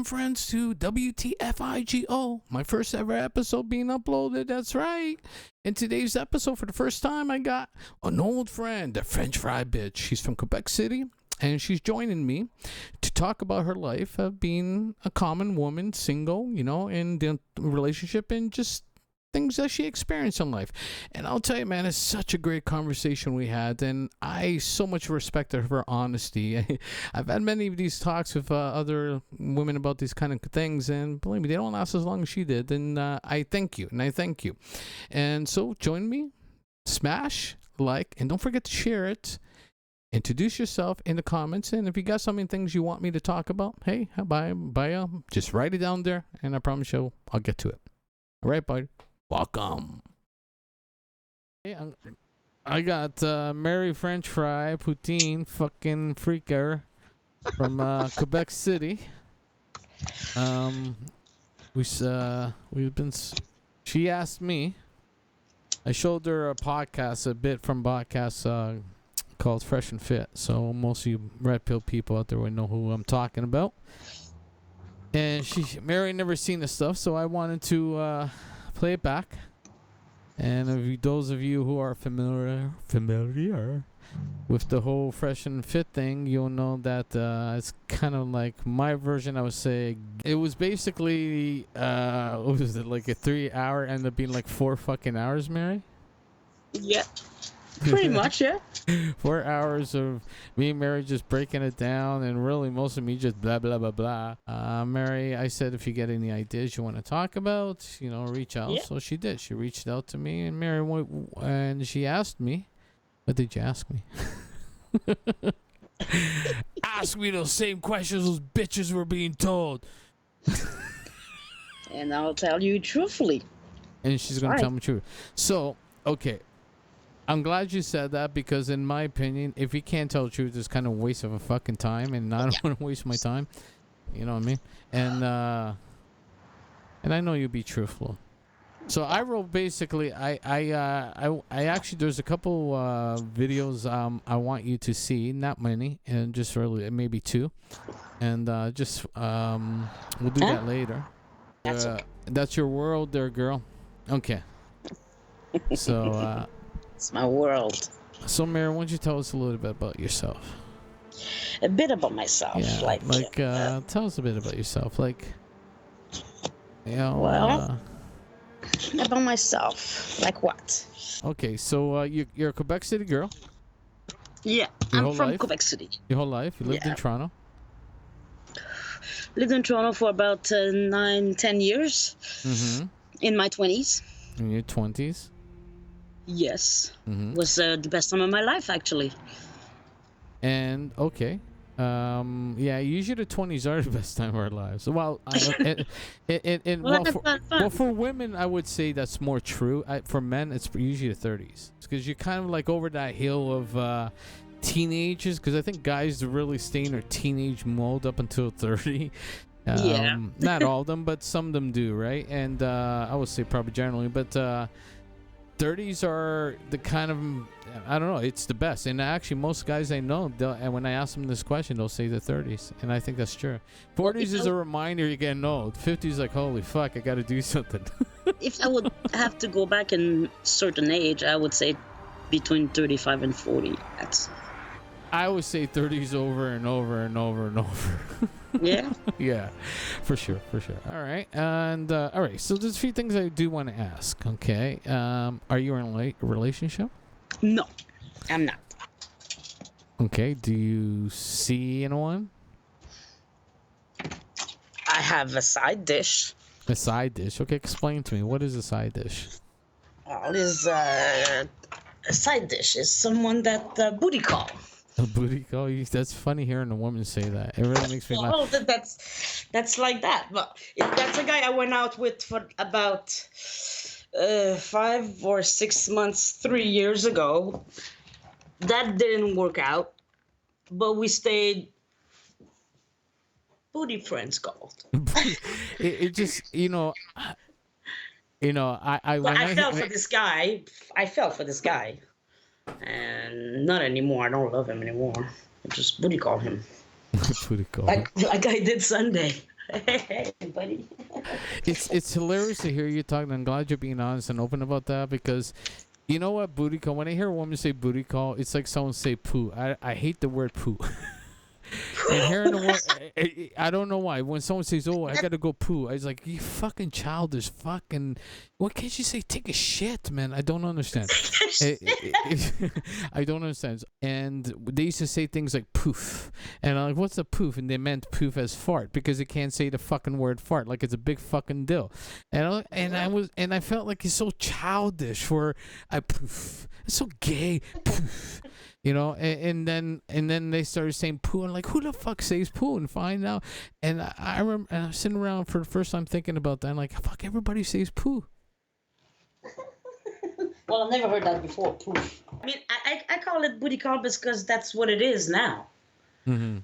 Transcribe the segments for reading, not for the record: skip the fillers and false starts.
welcome friends to WTFIGO, my first ever episode being uploaded, that's right. In today's episode, for the first time, I got an old friend, the French fry bitch. She's from Quebec City, and she's joining me to talk about her life of being a common woman, single, in the relationship, and just things that she experienced in life. And I'll tell you, man, it's such a great conversation we had, and I so much respected her honesty. I've had many of these talks with other women about these kind of things, and believe me, they don't last as long as she did. And I thank you. And so join me, smash, like, and don't forget to share it. Introduce yourself in the comments, and if you got things you want me to talk about, hey, just write it down there, and I promise you I'll get to it. All right, bud. Welcome. Hey, I got Mary French Fry Poutine fucking Freaker from Quebec City. She asked me. I showed her a bit from podcast called Fresh and Fit. So most of you red pill people out there would know who I'm talking about. And Mary never seen this stuff, so I wanted to play it back. And those of you who are familiar with the whole Fresh and Fit thing, you'll know that it's kind of like my version. I would say it was basically what was it, like a 3 hour, ended up being like 4 fucking hours, Mary? Yeah. Pretty much, yeah. 4 hours of me and Mary just breaking it down, and really most of me just blah, blah, blah, blah. Mary, I said, if you get any ideas you want to talk about, reach out. Yeah. So she did. She reached out to me, and Mary and she asked me, what did you ask me? Ask me those same questions those bitches were being told. And I'll tell you truthfully. And she's going to tell me the truth. So, okay. I'm glad you said that, because in my opinion, if you can't tell the truth, it's kind of a waste of a fucking time, and I don't want to waste my time. You know what I mean? And I know you'll be truthful. So I wrote basically, I actually, there's a couple videos I want you to see, not many, and just really maybe 2, and we'll do that later. That's your world there, girl. Okay. So. It's my world. So, Mary, why don't you tell us a little bit about yourself? A bit about myself. Yeah, tell us a bit about yourself. About myself. Like what? Okay, so you're a Quebec City girl? Yeah, I'm from Quebec City. Your whole life? You lived in Toronto? Lived in Toronto for about 9-10 years. Mm-hmm. In my 20s. In your 20s? Yes. Mm-hmm. Was the best time of my life, actually. And okay, usually the 20s are the best time of our lives. Well, for women, I would say that's more true. For men, it's usually the 30s, because you're kind of like over that hill of teenagers. Because I think guys really stay in their teenage mode up until 30. Not all of them, but some of them do, right? And I would say probably generally, but. 30s are the kind of, I don't know, it's the best. And actually, most guys I know, and when I ask them this question, they'll say the 30s. And I think that's true. 40s is a reminder you're getting old. 50s like, holy fuck, I got to do something. If I would have to go back in certain age, I would say between 35 and 40. I would say 30s over and over and over and over. Yeah? Yeah, for sure. All right. And, all right. So there's a few things I do want to ask, okay? Are you in a relationship? No, I'm not. Okay. Do you see anyone? I have a side dish. A side dish? Okay, explain to me. What is a side dish? A side dish is someone that booty call. A booty call? That's funny hearing a woman say that. It really makes me laugh. Oh, that's like that. But that's a guy I went out with for about 5 or 6 months, 3 years ago. That didn't work out, but we stayed booty friends called. it just, I fell for this guy. I fell for this guy. And not anymore. I don't love him anymore. I just booty call him. Booty call. Like I did Sunday. Hey, buddy. It's hilarious to hear you talking. I'm glad you're being honest and open about that because you know what, booty call. When I hear a woman say booty call, it's like someone say poo. I hate the word poo. And hearing the word, I don't know why. When someone says, "Oh, I gotta go poo," I was like, "You fucking childish, fucking." Why can't you say take a shit, man? I don't understand. I don't understand. And they used to say things like poof, and I'm like, "What's a poof?" And they meant poof as fart because they can't say the fucking word fart, like it's a big fucking deal. And I felt like it's so childish for I poof. It's so gay. Poof. You know, and then they started saying poo, and like, who the fuck says poo? And find out, and I remember, and I was sitting around for the first time thinking about that, and like, fuck, everybody says poo. Well, I've never heard that before. Poof. I mean, I call it booty call because that's what it is now. Mm-hmm.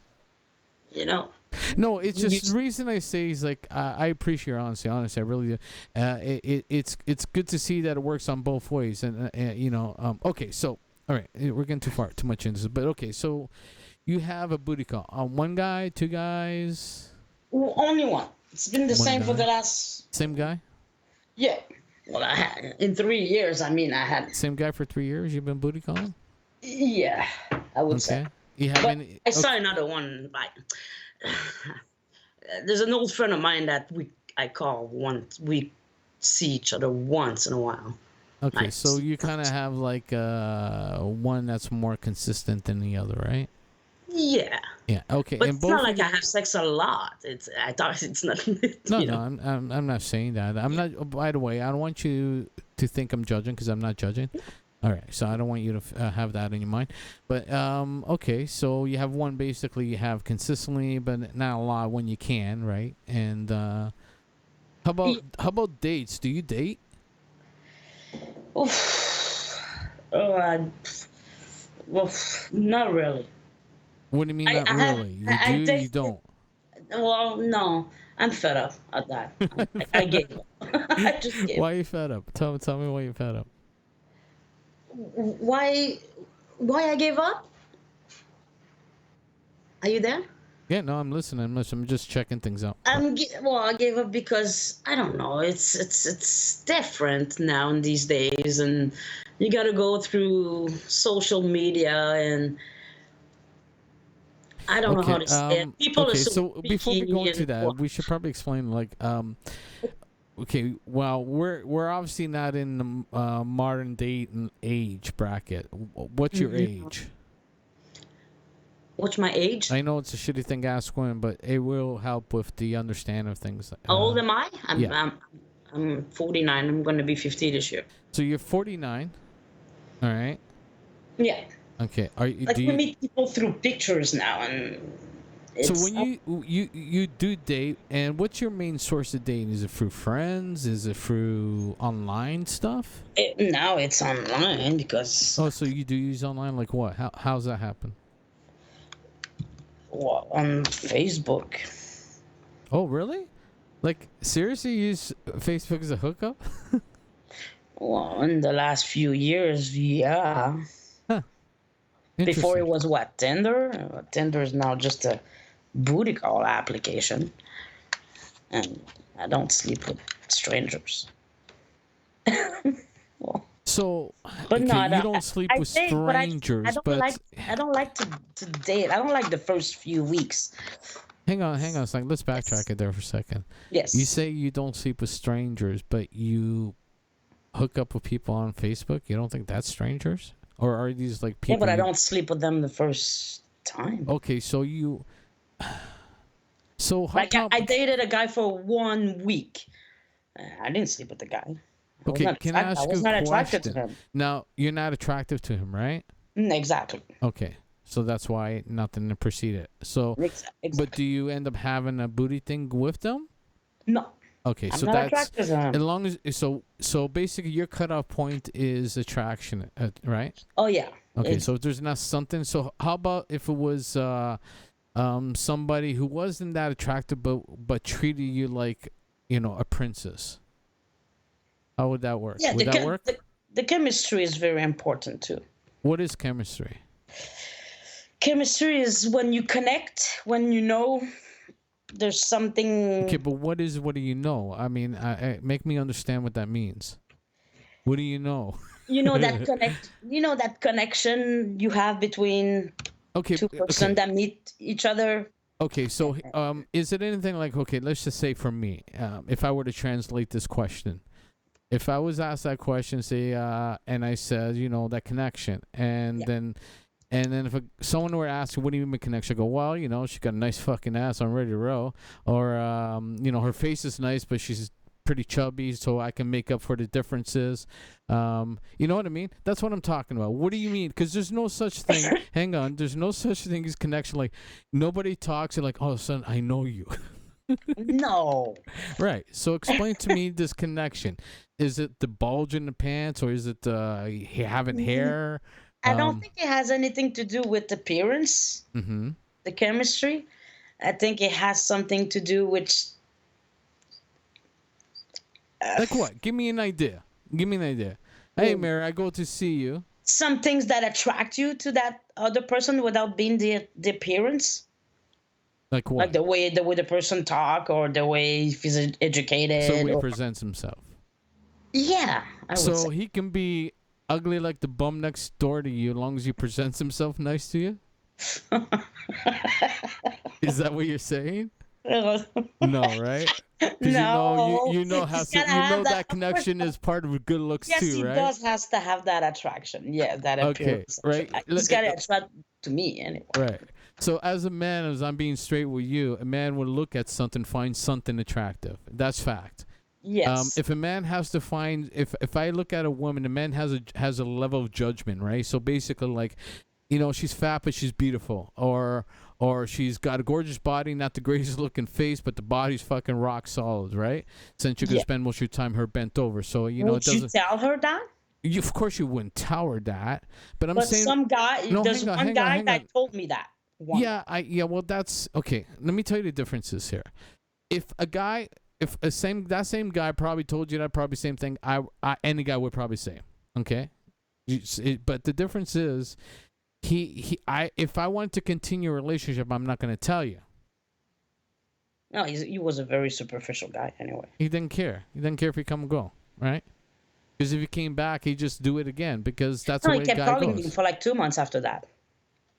You know. No, it's just the reason I say is like I appreciate your honesty. Honestly, I really do. It's good to see that it works on both ways, and you know. Okay, so. All right, we're getting too much into this, but okay. So, you have a booty call. One guy, two guys. Well, only one. It's been the same for the last. Same guy. Yeah. Well, I had in 3 years. I mean, I had. Same guy for 3 years. You've been booty calling. Yeah, I would say. You have any? I saw another one. Like, there's an old friend of mine that I call once. We see each other once in a while. Okay, nice. So you kind of have like one that's more consistent than the other, right? Yeah. Yeah. Okay. But and it's not like I have sex a lot. I thought it's not. No, I'm not saying that. I'm not. By the way, I don't want you to think I'm judging because I'm not judging. All right. So I don't want you to have that in your mind. But okay. So you have one basically you have consistently, but not a lot when you can, right? And how about dates? Do you date? Well, not really. What do you mean not really? You do, you don't? Well, no. I'm fed up at that. I gave up. I just gave up. Why are you fed up? Tell me why you're fed up. Why I gave up? Are you there? Yeah, no, I'm listening. I'm just checking things out. I gave up because I don't know. It's different now in these days, and you got to go through social media, and I don't know how to say it. People are so before we go into that, well, we should probably explain like okay, well, we're obviously not in the modern date and age bracket. What's your age? What's my age? I know it's a shitty thing to ask women, but it will help with the understanding of things. How old am I? I'm 49. I'm going to be 50 this year. So you're 49, all right? Yeah. Okay. We meet people through pictures now, and so when you do date, and what's your main source of dating? Is it through friends? Is it through online stuff? Now it's online because. Oh, so you do use online? Like what? How's that happen? Well, on Facebook. Oh, really? Like, seriously, you use Facebook as a hookup? Well, in the last few years, yeah. Huh. Before it was what, Tinder? Tinder is now just a booty call application. And I don't sleep with strangers. Well, so, but okay, no, you don't sleep with strangers, I don't like to date. I don't like the first few weeks. Hang on a second. Let's backtrack it there for a second. Yes. You say you don't sleep with strangers, but you hook up with people on Facebook? You don't think that's strangers? Or are these like people? Yeah, but I don't sleep with them the first time. Okay, so you... So how I dated a guy for 1 week. I didn't sleep with the guy. Okay, can I ask you a question? I was not attracted to him. Now, you're not attractive to him, right? Exactly. Okay, so that's why nothing to proceed it. So, exactly. But do you end up having a booty thing with them? No. Okay, I'm so not that's attracted to him. as long as so basically your cutoff point is attraction, right? Oh yeah. Okay, so if there's not something. So how about if it was somebody who wasn't that attractive but treated you like a princess? How would that work? Yeah, would that work? The chemistry is very important too. What is chemistry? Chemistry is when you connect, when you know there's something. Okay, but what do you know? I mean, make me understand what that means. What do you know? You know that connection you have between two persons that meet each other. Okay, so is it anything like, okay, let's just say for me, if I were to translate this question, if I was asked that question, say, and I said, that connection, and then if someone were asking, what do you mean connection? I go, well, she got a nice fucking ass, I'm ready to roll, or her face is nice, but she's pretty chubby, so I can make up for the differences. You know what I mean? That's what I'm talking about. What do you mean? Because there's no such thing. Hang on. There's no such thing as connection. Like, nobody talks and like, oh, son, I know you. No. Right. So explain to me this connection. Is it the bulge in the pants, or is it having hair? I don't think it has anything to do with appearance. Mm-hmm. The chemistry. I think it has something to do with. Like what? Give me an idea. Hey, Mary, I go to see you. Some things that attract you to that other person without being the appearance. Like what? Like the way the person talk, or the way he's educated. So he presents himself. Yeah. So he can be ugly like the bum next door to you, as long as he presents himself nice to you. Is that what you're saying? No, right? No, you know that connection is part of good looks too, right? Yes, he has to have that attraction. Yeah, that appearance. Okay, right. He's got to attract to me anyway. Right. So as a man, as I'm being straight with you, a man would look at something, find something attractive. That's fact. Yes. If a man has to find, if I look at a woman, a man has a level of judgment, right? So basically, like, she's fat but she's beautiful, or she's got a gorgeous body, not the greatest looking face, but the body's fucking rock solid, right? Since you can spend most of your time her bent over, so Would it doesn't. you tell her that? Of course, you wouldn't tell her that, but I'm saying some guy. No, there's hang one on, guy that told me that. Once. Yeah, well, that's okay. Let me tell you the differences here. If that same guy probably told you that probably same thing, any guy would probably say, okay. But the difference is, if I wanted to continue a relationship, I'm not going to tell you. No, he was a very superficial guy anyway. He didn't care. He didn't care if he come and go, right? Because if he came back, he'd just do it again, because that's the way a guy goes. He kept calling me for like 2 months after that.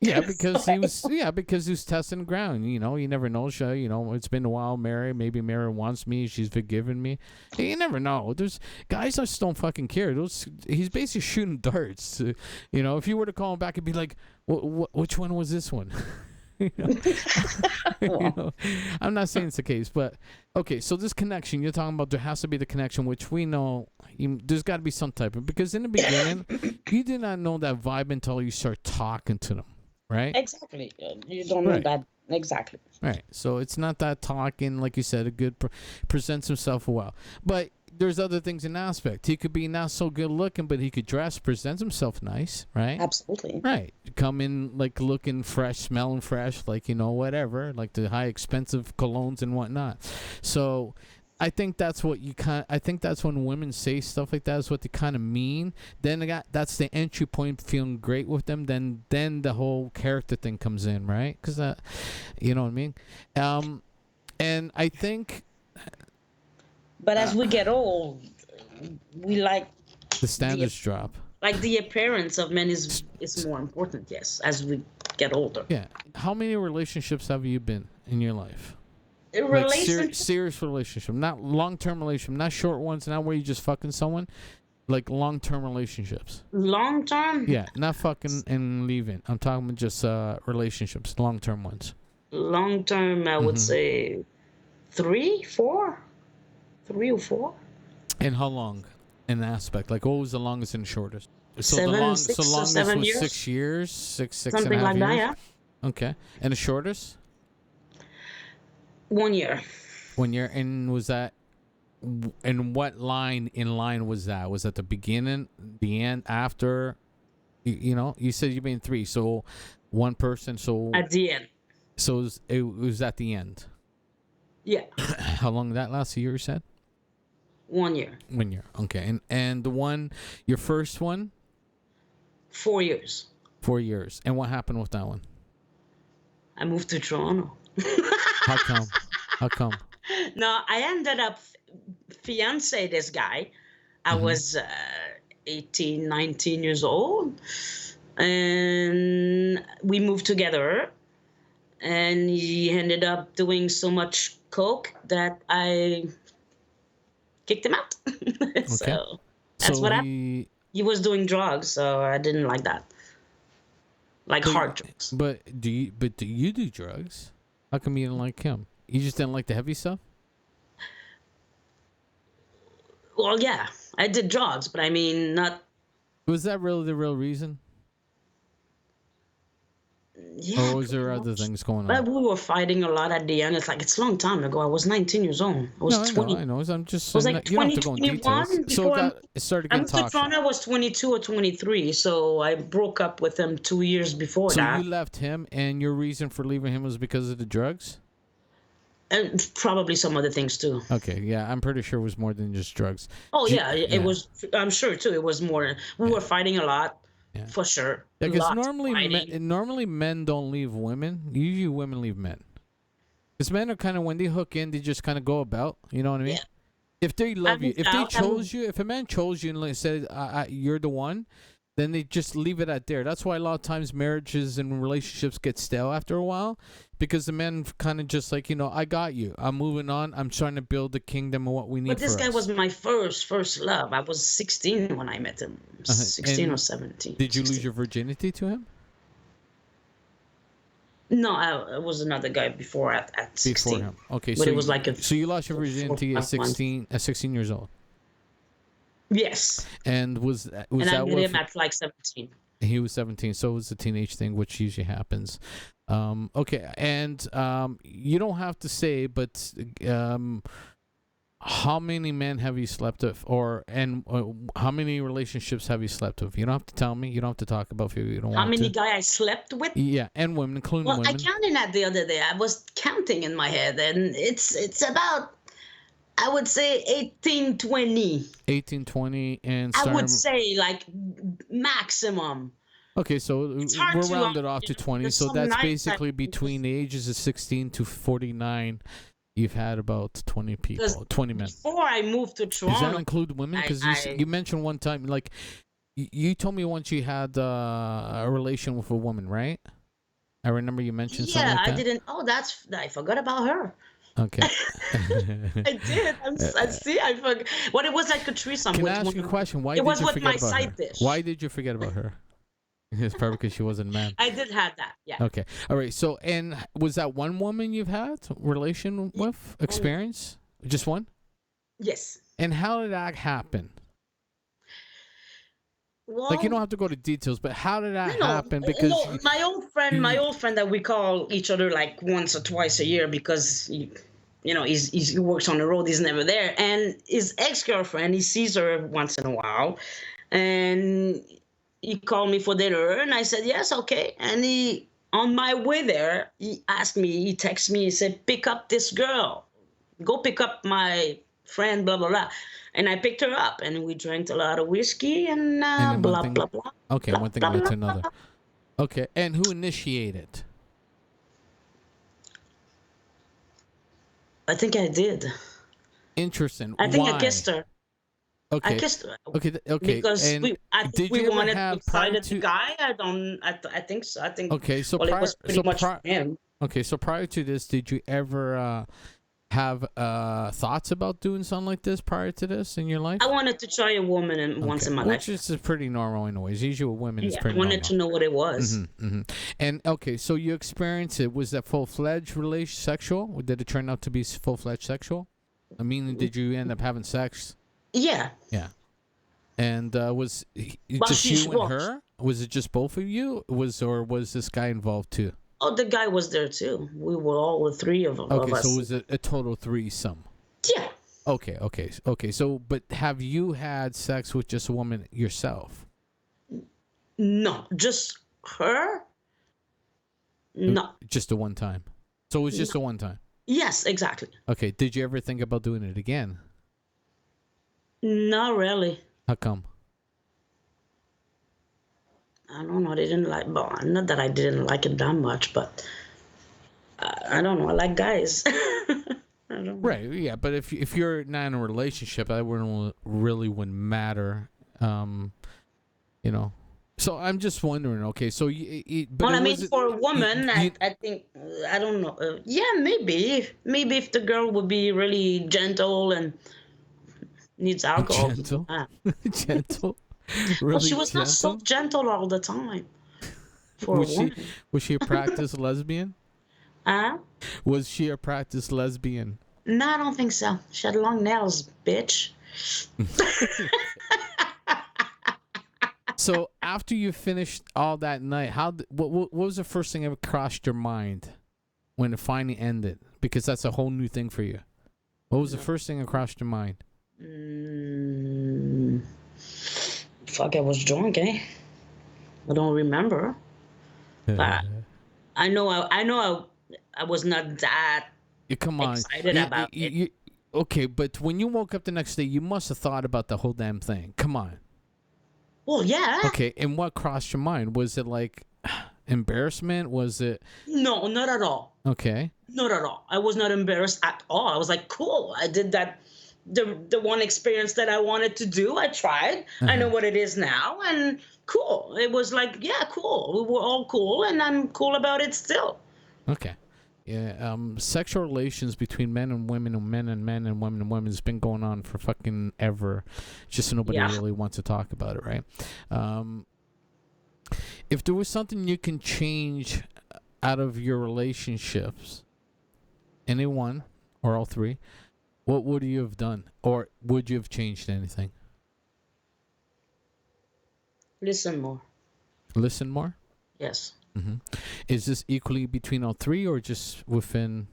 Yeah, because he was testing the ground. You never know. It's been a while. Maybe Mary wants me. She's forgiven me. You never know. There's guys that just don't fucking care. He's basically shooting darts. If you were to call him back, it'd be like, which one was this one? I'm not saying it's the case, but okay. So this connection you're talking about, there has to be the connection, which we know. There's got to be some type of, because in the beginning, you did not know that vibe until you start talking to them. Right? Exactly. You don't know that. Exactly. Right. So it's not that talking, like you said, a good presents himself well. But there's other things in aspect. He could be not so good looking, but he could dress, presents himself nice, right? Absolutely. Right. Come in like looking fresh, smelling fresh, like, whatever, like the high expensive colognes and whatnot. So I think that's what I think that's when women say stuff like that is what they kind of mean. Then that's the entry point, feeling great with them. Then the whole character thing comes in, right? Because you know what I mean. And I think. But as we get old, we like the standards drop. Like the appearance of men is more important. Yes, as we get older. Yeah. How many relationships have you been in your life? Serious relationship, not long-term relationship, not short ones, not where you just fucking someone, like long-term relationships. Long-term? Yeah, not fucking and leaving. I'm talking about just relationships, long-term ones. Long-term, I would say 3 or 4. And how long? An aspect, like what was the longest and shortest? So 6 or 7 years. 6 years, six something and a half like years? That. Yeah. Okay, and the shortest? 1 year. 1 year, and was that? And what line was that? Was that the beginning, the end, after? You said you've been 3, so one person. So at the end. So it was at the end. Yeah. How long did that last? A year, you said? 1 year. 1 year. Okay, and the one, your first one? 4 years. 4 years, and what happened with that one? I moved to Toronto. How come? How come? No, I ended up fiance this guy. I was 18, 19 years old, and we moved together, and he ended up doing so much coke that I kicked him out. Okay. So that's So what happened. He was doing drugs, so I didn't like that. Like hard drugs. But do you do drugs? How come you didn't like him? You just didn't like the heavy stuff? Well, yeah, I did drugs, but I mean, not. Was that really the real reason? Yeah. Or was there other things going on? But we were fighting a lot at the end. It's like, it's a long time ago. I was 19 years old. I was 20. I know. I'm just. I was like you don't have to go in 21 details. So it started getting toxic. I was 22 or 23, so I broke up with him 2 years before that. So you left him, and your reason for leaving him was because of the drugs? And probably some other things too. Okay, yeah, I'm pretty sure it was more than just drugs. Oh yeah, it was. I'm sure too. It was more. We were fighting a lot, for sure. Yeah, because normally men don't leave women. Usually women leave men. Because men are kind of, when they hook in, they just kind of go about. You know what I mean? Yeah. If they love you, if they chose you, if a man chose you and said you're the one, then they just leave it at there. That's why a lot of times marriages and relationships get stale after a while, because the men kind of just like, I got you. I'm moving on. I'm trying to build the kingdom of what we need. But this guy was my first love. I was 16 when I met him. 16 or 17. Did you lose your virginity to him? No, I was another guy before at 16. Before him. Okay, but so it was like so you lost your virginity at 16 years old. Yes. And was and I met him at like 17. He was 17, so it was a teenage thing, which usually happens. Okay, and you don't have to say, but how many men have you slept with, and how many relationships have you slept with? You don't have to tell me. You don't have to talk about if you don't want to. How many guys I slept with? Yeah, and women, including women. Well, I counted that the other day. I was counting in my head, and it's about, I would say 18, 20. 18, 20, and I would say like maximum. Okay, so we're rounded off to 20. So that's basically between the ages of 16 to 49. You've had about 20 people, 20 men. Before I moved to Toronto. Does that include women? Because you mentioned one time, like, you told me once you had a relation with a woman, right? I remember you mentioned something like that. Yeah, I didn't. Oh, I forgot about her. Okay. I did. I forgot. Well, it was like a threesome. Can I ask you a question? Why did you forget about her? Why did you forget about her? It's probably because she wasn't a man. I did have that, yeah. Okay. All right. So, and was that one woman you've had relation with, experience? Just one? Yes. And how did that happen? Well, like, you don't have to go to details, but how did that happen? Because my old friend that we call each other like once or twice a year, because he works on the road, he's never there, and his ex-girlfriend, he sees her once in a while, and he called me for dinner, and I said yes, okay. And on my way there, he texted me, he said, pick up this girl, go pick up my friend, blah blah blah. And I picked her up, and we drank a lot of whiskey, and blah blah blah. Okay, one thing led to another. Okay, and who initiated? I think I did. Interesting. I think I kissed her. Okay. I kissed her. Okay. Because and we wanted to excite the guy. I think so. Okay. So it was pretty much for him. Okay. So prior to this, did you ever have thoughts about doing something like this prior to this in your life? I wanted to try a woman once in my life. Which is pretty normal anyways. Usually with women, it's pretty normal. I wanted to know what it was. And okay, so you experienced it. Was that full-fledged sexual? Or did it turn out to be full-fledged sexual? I mean, did you end up having sex? Yeah. Yeah. And was it just you and her? Was it just both of you? Or was this guy involved too? Oh, the guy was there too. We were all the three of us. Okay, so was it a total threesome? Yeah. Okay. So, but have you had sex with just a woman yourself? No, just her. No. Just a one time. So it was just a one time. Yes, exactly. Okay. Did you ever think about doing it again? Not really. How come? I don't know. I didn't like. Well, not that I didn't like it that much, but I don't know. I like guys. I don't know. Right. Yeah. But if you're not in a relationship, that wouldn't matter. You know. So I'm just wondering. Okay. So but Well, it I mean, was for a woman, you, I think, I don't know. Yeah, maybe if the girl would be really gentle and needs alcohol. gentle, Ah. gentle, Well, she really was not so gentle. gentle all the time for a woman. Was she a practiced lesbian? Huh? Was she a practiced lesbian? No, I don't think so. She had long nails, bitch. So after you finished all that night, what was the first thing that crossed your mind when it finally ended? Because that's a whole new thing for you. What was the first thing that crossed your mind? Fuck, I was drunk, eh? I don't remember. But I know I was not that Come on. excited about it. Okay, but when you woke up the next day, you must have thought about the whole damn thing. Come on. Well, yeah. Okay, and what crossed your mind? Was it like embarrassment? Was it? No, not at all. Okay. Not at all. I was not embarrassed at all. I was like, cool. I did that. The one experience that I wanted to do, I tried. I know what it is now, and cool. It was like, yeah, cool. We were all cool, and I'm cool about it still. Okay. Yeah, sexual relations between men and women and men and men and women and women has been going on for fucking ever. Just nobody really wants to talk about it, right? If there was something you can change out of your relationships, any one or all three, what would you have done? Or would you have changed anything? Listen more. Listen more? Yes. Mm-hmm. Is this equally between all three, or just within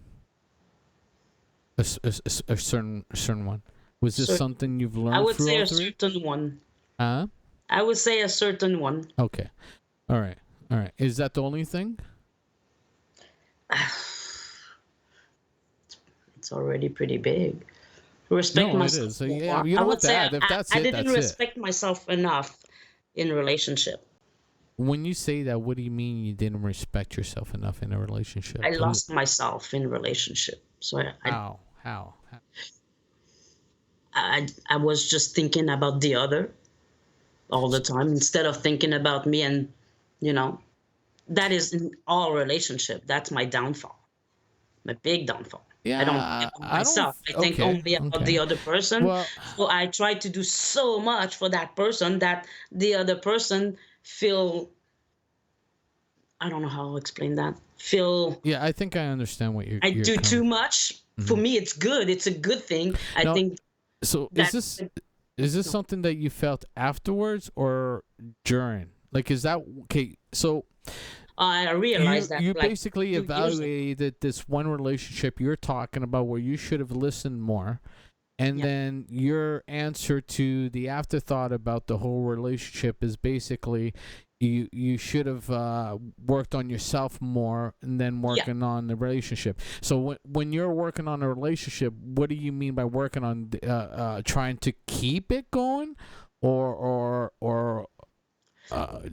a certain one? Was this something you've learned? I would through say all a three? certain one. Huh? I would say a certain one. Okay. All right. Is that the only thing? It's already pretty big. Respect myself. It is. Yeah, you know what? If that's I it, didn't that's respect myself enough in a relationship. When you say that, what do you mean you didn't respect yourself enough in a relationship? I lost myself in a relationship. So How? I was just thinking about the other all the time instead of thinking about me, and that is in all relationship. That's my downfall, my big downfall. Yeah, I don't think about myself. I think only about the other person. Well, so I try to do so much for that person that the other person feel. I don't know how I'll explain that. Yeah, I think I understand what you're. I do too much. Mm-hmm. For me, it's good. It's a good thing. I think. So is this something that you felt afterwards or during? Like, is that okay? So I realized that you basically evaluated this one relationship you're talking about where you should have listened more, and then your answer to the afterthought about the whole relationship is basically you should have worked on yourself more and then working on the relationship. So when you're working on a relationship, what do you mean by working on trying to keep it going, or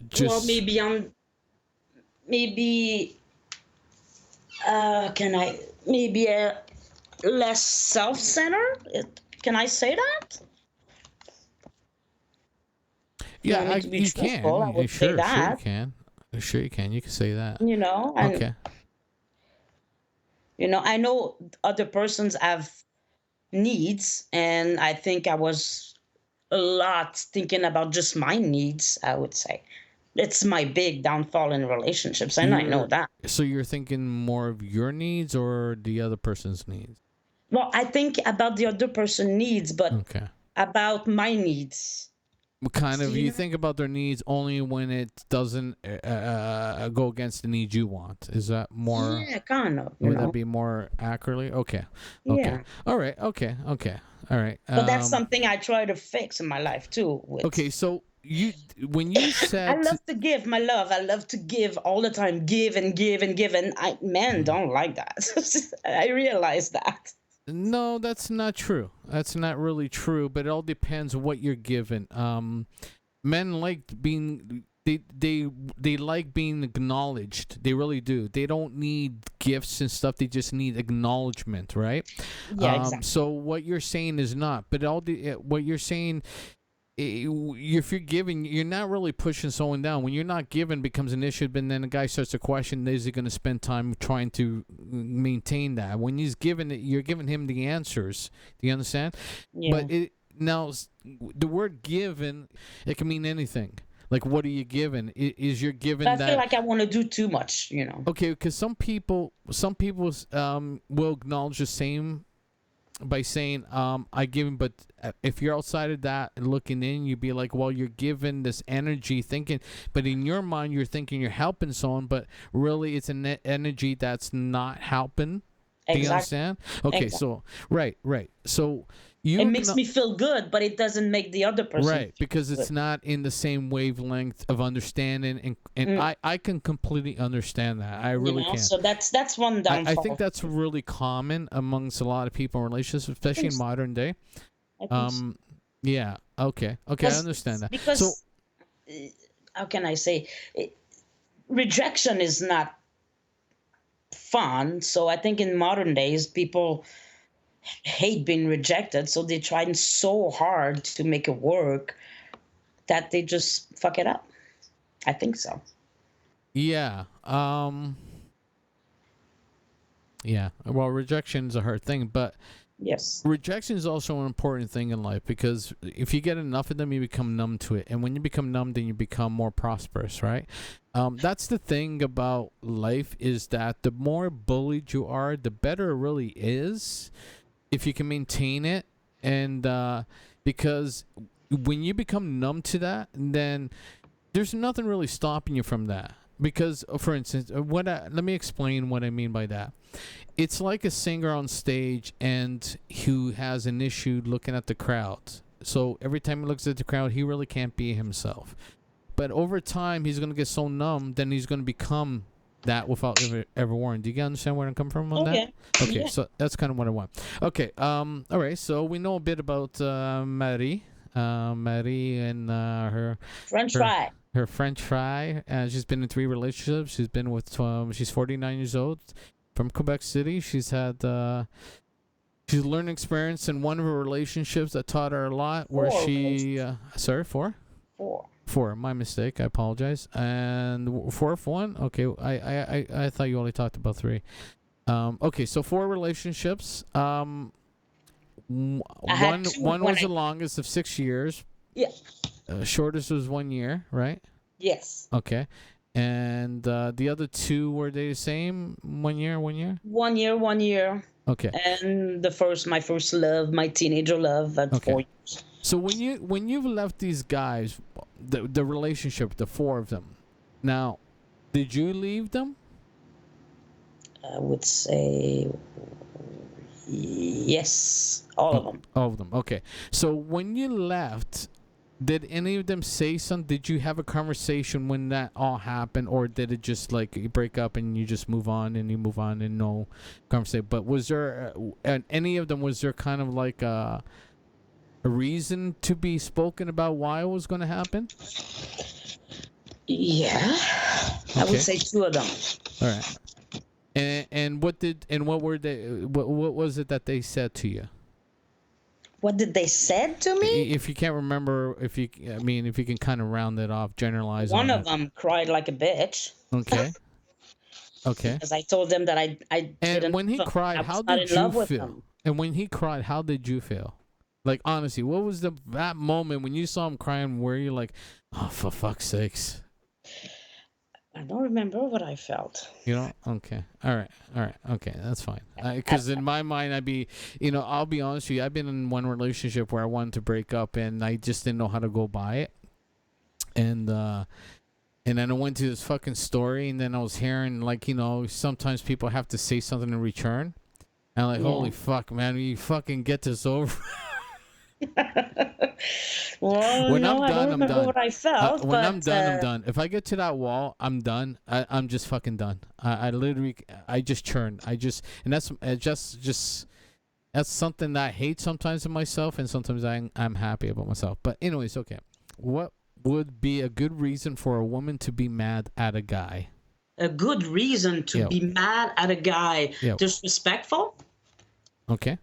just? Well, maybe less self-centered. Can I say that? Yeah, you can. I would say that. Sure you can. You can say that. Okay. I know other persons have needs, and I think I was a lot thinking about just my needs, I would say. It's my big downfall in relationships, and I know that. So you're thinking more of your needs or the other person's needs? Well, I think about the other person's needs, but about my needs. You think about their needs only when it doesn't go against the needs you want. Is that more? Yeah, kind of. Would that be more accurately? Okay. Yeah. All right. Okay. All right. But that's something I try to fix in my life too. Okay, so when you said I love to give my love. I love to give all the time. Give and give and give, and men don't like that. I realize that. No, that's not true. That's not really true, but it all depends what you're given. Men like being they like being acknowledged. They really do. They don't need gifts and stuff. They just need acknowledgement, right? Yeah, exactly. So what you're saying is not, but what you're saying, if you're giving, you're not really pushing someone down. When you're not giving, becomes an issue. But then the guy starts to question: is he going to spend time trying to maintain that? When he's giving it, you're giving him the answers. Do you understand? Yeah. But now the word "given," it can mean anything. Like, what are you giving? Is you're giving I that? feel like I want to do too much, you know. Okay, because some people will acknowledge the same by saying I give him, but if you're outside of that and looking in, you'd be like, well, you're giving this energy, thinking, but in your mind you're thinking you're helping someone, but really it's an energy that's not helping. Do you understand? Okay, so right. So it makes me feel good, but it doesn't make the other person right, because it's not in the same wavelength of understanding, and I can completely understand that. I really can. So that's one downfall. I think that's really common amongst a lot of people in relationships, especially in modern day. So. Yeah. Okay. I understand that. Because so, how can I say, rejection is not fun. So I think in modern days people hate being rejected, so they're trying so hard to make it work that they just fuck it up. I think so. Yeah. Yeah. Well, rejection is a hard thing, but yes, rejection is also an important thing in life, because if you get enough of them, you become numb to it, and when you become numb, then you become more prosperous, right? That's the thing about life, is that the more bullied you are, the better it really is, if you can maintain it. And because when you become numb to that, then there's nothing really stopping you from that. Because, for instance, let me explain what I mean by that. It's like a singer on stage and who has an issue looking at the crowd. So every time he looks at the crowd, he really can't be himself. But over time, he's going to get so numb, then he's going to become that without ever warning. Do you understand where I'm coming from on that? Yeah. Okay, yeah. So that's kind of what I want. Okay, all right, so we know a bit about Marie and her French fry. Her French fry. She's been in 3 relationships. She's been with she's 49 years old, from Quebec City. She's had she's learned experience in one of her relationships that taught her a lot. Where she sorry, 4? 4. My mistake. I apologize. And fourth one. Okay, I thought you only talked about 3. Okay, so 4 relationships. One was the longest of 6 years. Yeah. Shortest was 1 year, right? Yes. Okay. And the other 2, were they the same? 1 year, 1 year? 1 year, 1 year. Okay. And my first love, my teenager love, at 4 years. So when you've left these guys, the relationship, the 4 of them, now, did you leave them? I would say yes, all of them. All of them. Okay. So when you left, did any of them say something? Did you have a conversation when that all happened, or did it just like you break up and you just move on and no conversation? But was there any of them? Was there kind of like a reason to be spoken about why it was going to happen? Yeah, I would say 2 of them. All right. And what were they? What was it that they said to you? What did they said to me? If you can't remember, if you can kind of round it off, generalize. One of them cried like a bitch. Okay. Okay. Because I told them that I didn't. And when he cried, how did you feel? And when he cried, how did you feel? Like, honestly, what was that moment when you saw him crying where you're like, oh, for fuck's sakes? I don't remember what I felt. You know? Okay. All right. Okay, that's fine. Because in my mind, I'd be, I'll be honest with you, I've been in one relationship where I wanted to break up and I just didn't know how to go by it. And then I went to this fucking story, and then I was hearing, like, sometimes people have to say something in return. And I'm like, holy fuck, man, you fucking get this over. Well, when I'm done, I don't remember what I felt. When I'm done, I'm done. If I get to that wall, I'm done. I'm just fucking done. I literally, I just churn. And that's that's something that I hate sometimes in myself, and sometimes I'm happy about myself. But anyways, okay. What would be a good reason for a woman to be mad at a guy? A good reason to be mad at a guy. Disrespectful? Okay.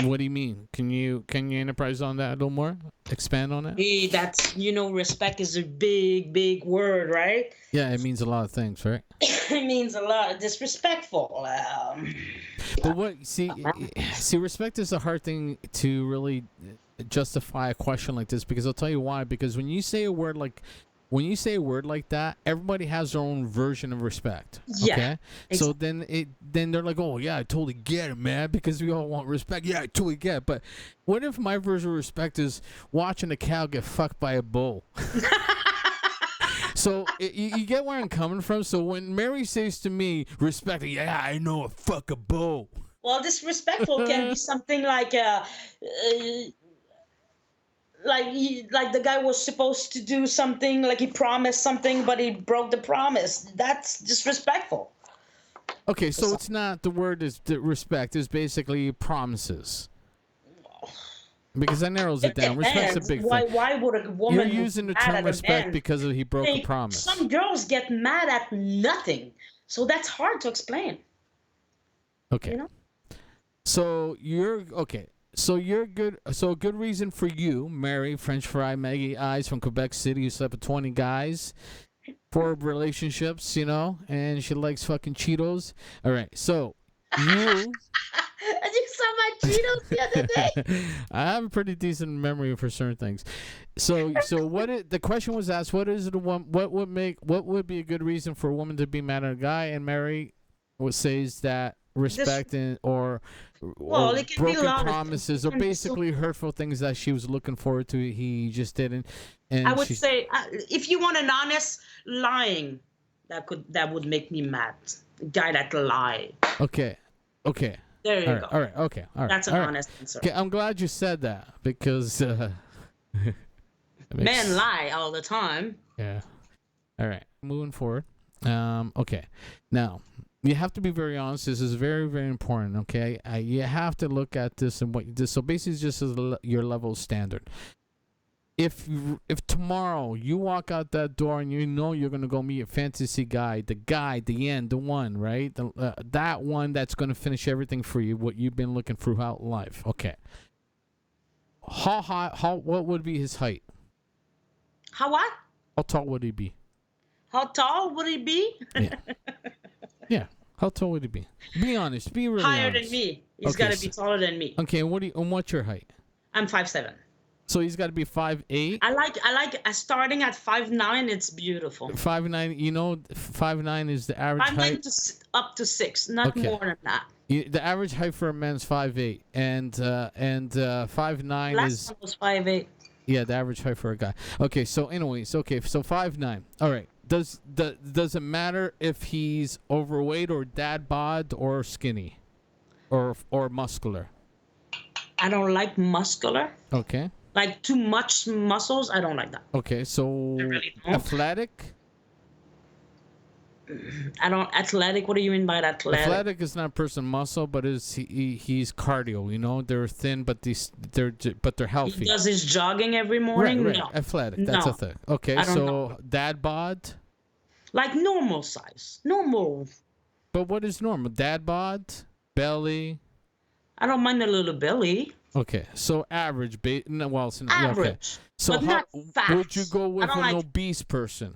What do you mean? Can you enterprise on that a little more? Expand on it? Hey, that's, respect is a big word, right? Yeah, it means a lot of things, right? It means a lot. Disrespectful. But see, respect is a hard thing to really justify a question like this, because I'll tell you why. Because when you say a word like that, everybody has their own version of respect. Yeah. Okay. So then they're like, oh yeah, I totally get it, man, because we all want respect. Yeah, I totally get it. But what if my version of respect is watching a cow get fucked by a bull? So you get where I'm coming from. So when Mary says to me, respect, yeah, I know a fuck a bull. Well, disrespectful can be something like like the guy was supposed to do something, like he promised something, but he broke the promise. That's disrespectful. Okay, so it's not, the word is respect is basically promises. Because that narrows it down. Respect's a big thing. Why would a woman? You're using the term respect because he broke a promise. Some girls get mad at nothing, so that's hard to explain. Okay. So you're okay. So you're good. So a good reason for you, Mary French Fry Maggie Eyes from Quebec City, who slept with 20 guys for relationships, and she likes fucking Cheetos. All right. So you. You saw my Cheetos the other day. I have a pretty decent memory for certain things. So the question was asked, what would be a good reason for a woman to be mad at a guy? And Mary says that respect or it can broken be promises or basically hurtful things that she was looking forward to, he just didn't. And I would say, if you want an honest lying, that would make me mad. A guy that lie. Okay. There you go. All right. Okay. All right. That's an honest answer. Okay, I'm glad you said that, because men lie all the time. Yeah. All right. Moving forward. Okay. Now, you have to be very honest. This is very, very important. Okay. You have to look at this and so basically it's just your level of standard. If tomorrow you walk out that door and you're gonna go meet a fantasy guy, the one, right? That one that's gonna finish everything for you, what you've been looking throughout life. Okay. What would be his height? How what? How tall would he be? How tall would he be? Yeah. Yeah. How tall would he be? Be honest. Be really higher honest. than me. He's got to be taller than me. Okay. And what's your height? I'm 5'7". So he's got to be 5'8". I like starting at 5'9". It's beautiful. 5'9". 5'9" is the average height. 5'9" up to 6, not more than that. The average height for a man is 5'8", and 5'9" Last one was 5'8". Yeah, the average height for a guy. Okay, so anyways, so 5'9". All right. Does it matter if he's overweight or dad bod or skinny, or muscular? I don't like muscular. Okay. Like too much muscles, I don't like that. Okay, so I really don't. Athletic? Athletic, what do you mean by athletic? Athletic is not a person muscle, but he's cardio, they're thin but they're healthy. He does his jogging every morning? Right. No. Athletic, that's a thing. Okay, so dad bod? Like normal size. Normal. But what is normal? Dad bod? Belly? I don't mind a little belly. Okay, so average. Average. Okay. So but not fat. Would you go with an obese person?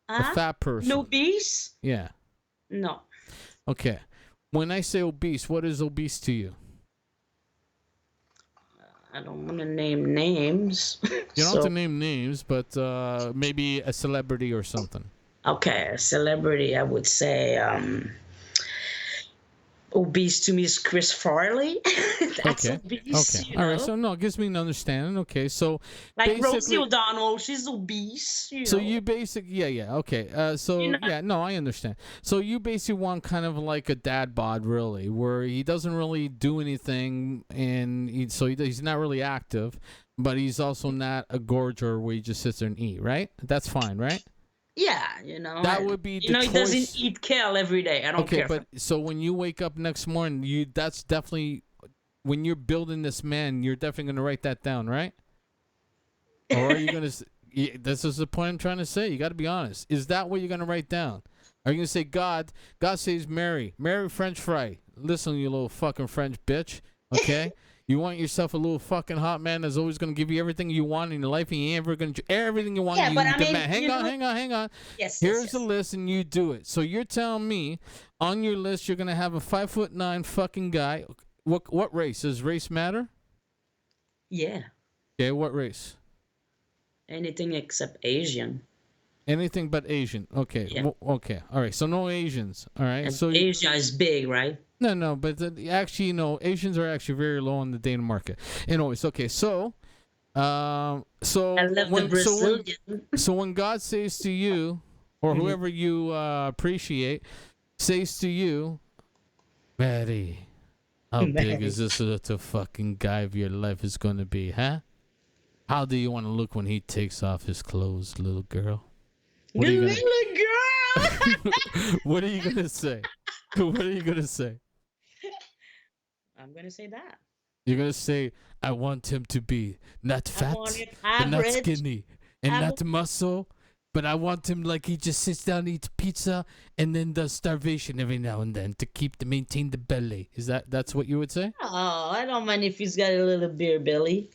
A fat person? Obese? Yeah. No. Okay. When I say obese, what is obese to you? I don't want to name names. You don't have to name names, but maybe a celebrity or something. Okay, a celebrity, I would say obese to me is Chris Farley. That's okay. obese. Okay. All right. So no, it gives me an understanding. Okay. So like Rosie O'Donnell, she's obese. So you basically, yeah. Okay. No, I understand. So you basically want kind of like a dad bod, really, where he doesn't really do anything, and he's not really active, but he's also not a gorger where he just sits there and eat. Right? That's fine, right? Yeah, that would be the choice. He doesn't eat kale every day. I don't care. Okay, but so when you wake up next morning, that's definitely when you're building this man, you're definitely gonna write that down, right? Or are you gonna? This is the point I'm trying to say. You got to be honest. Is that what you're going to write down? Are you going to say God saves Mary French fry? Listen, you little fucking French bitch. Okay? You want yourself a little fucking hot man that's always going to give you everything you want in your life, and you ain't ever going to do everything you want. Yeah, but I mean, hang on. Yes. Here's the list, and you do it. So you're telling me on your list you're going to have a 5'9" fucking guy. What race? Does race matter? Yeah. Okay, what race? Anything except Asian. Anything but Asian. Okay. Yeah. Okay. All right. So no Asians. All right. And so Asia is big, right? No. But actually, Asians are actually very low on the dating market. Anyways, okay. So, I love the Brazilian. So when God says to you, or whoever you appreciate, says to you, Mary, how big is this little fucking guy of your life is going to be, huh? How do you want to look when he takes off his clothes, little girl? Little girl. What are you gonna say? What are you gonna say? I'm gonna say that. You're gonna say, I want him to be not fat, but not skinny, and not muscle, but I want him like he just sits down, eats pizza, and then does starvation every now and then to maintain the belly. That's what you would say? Oh, I don't mind if he's got a little beer belly.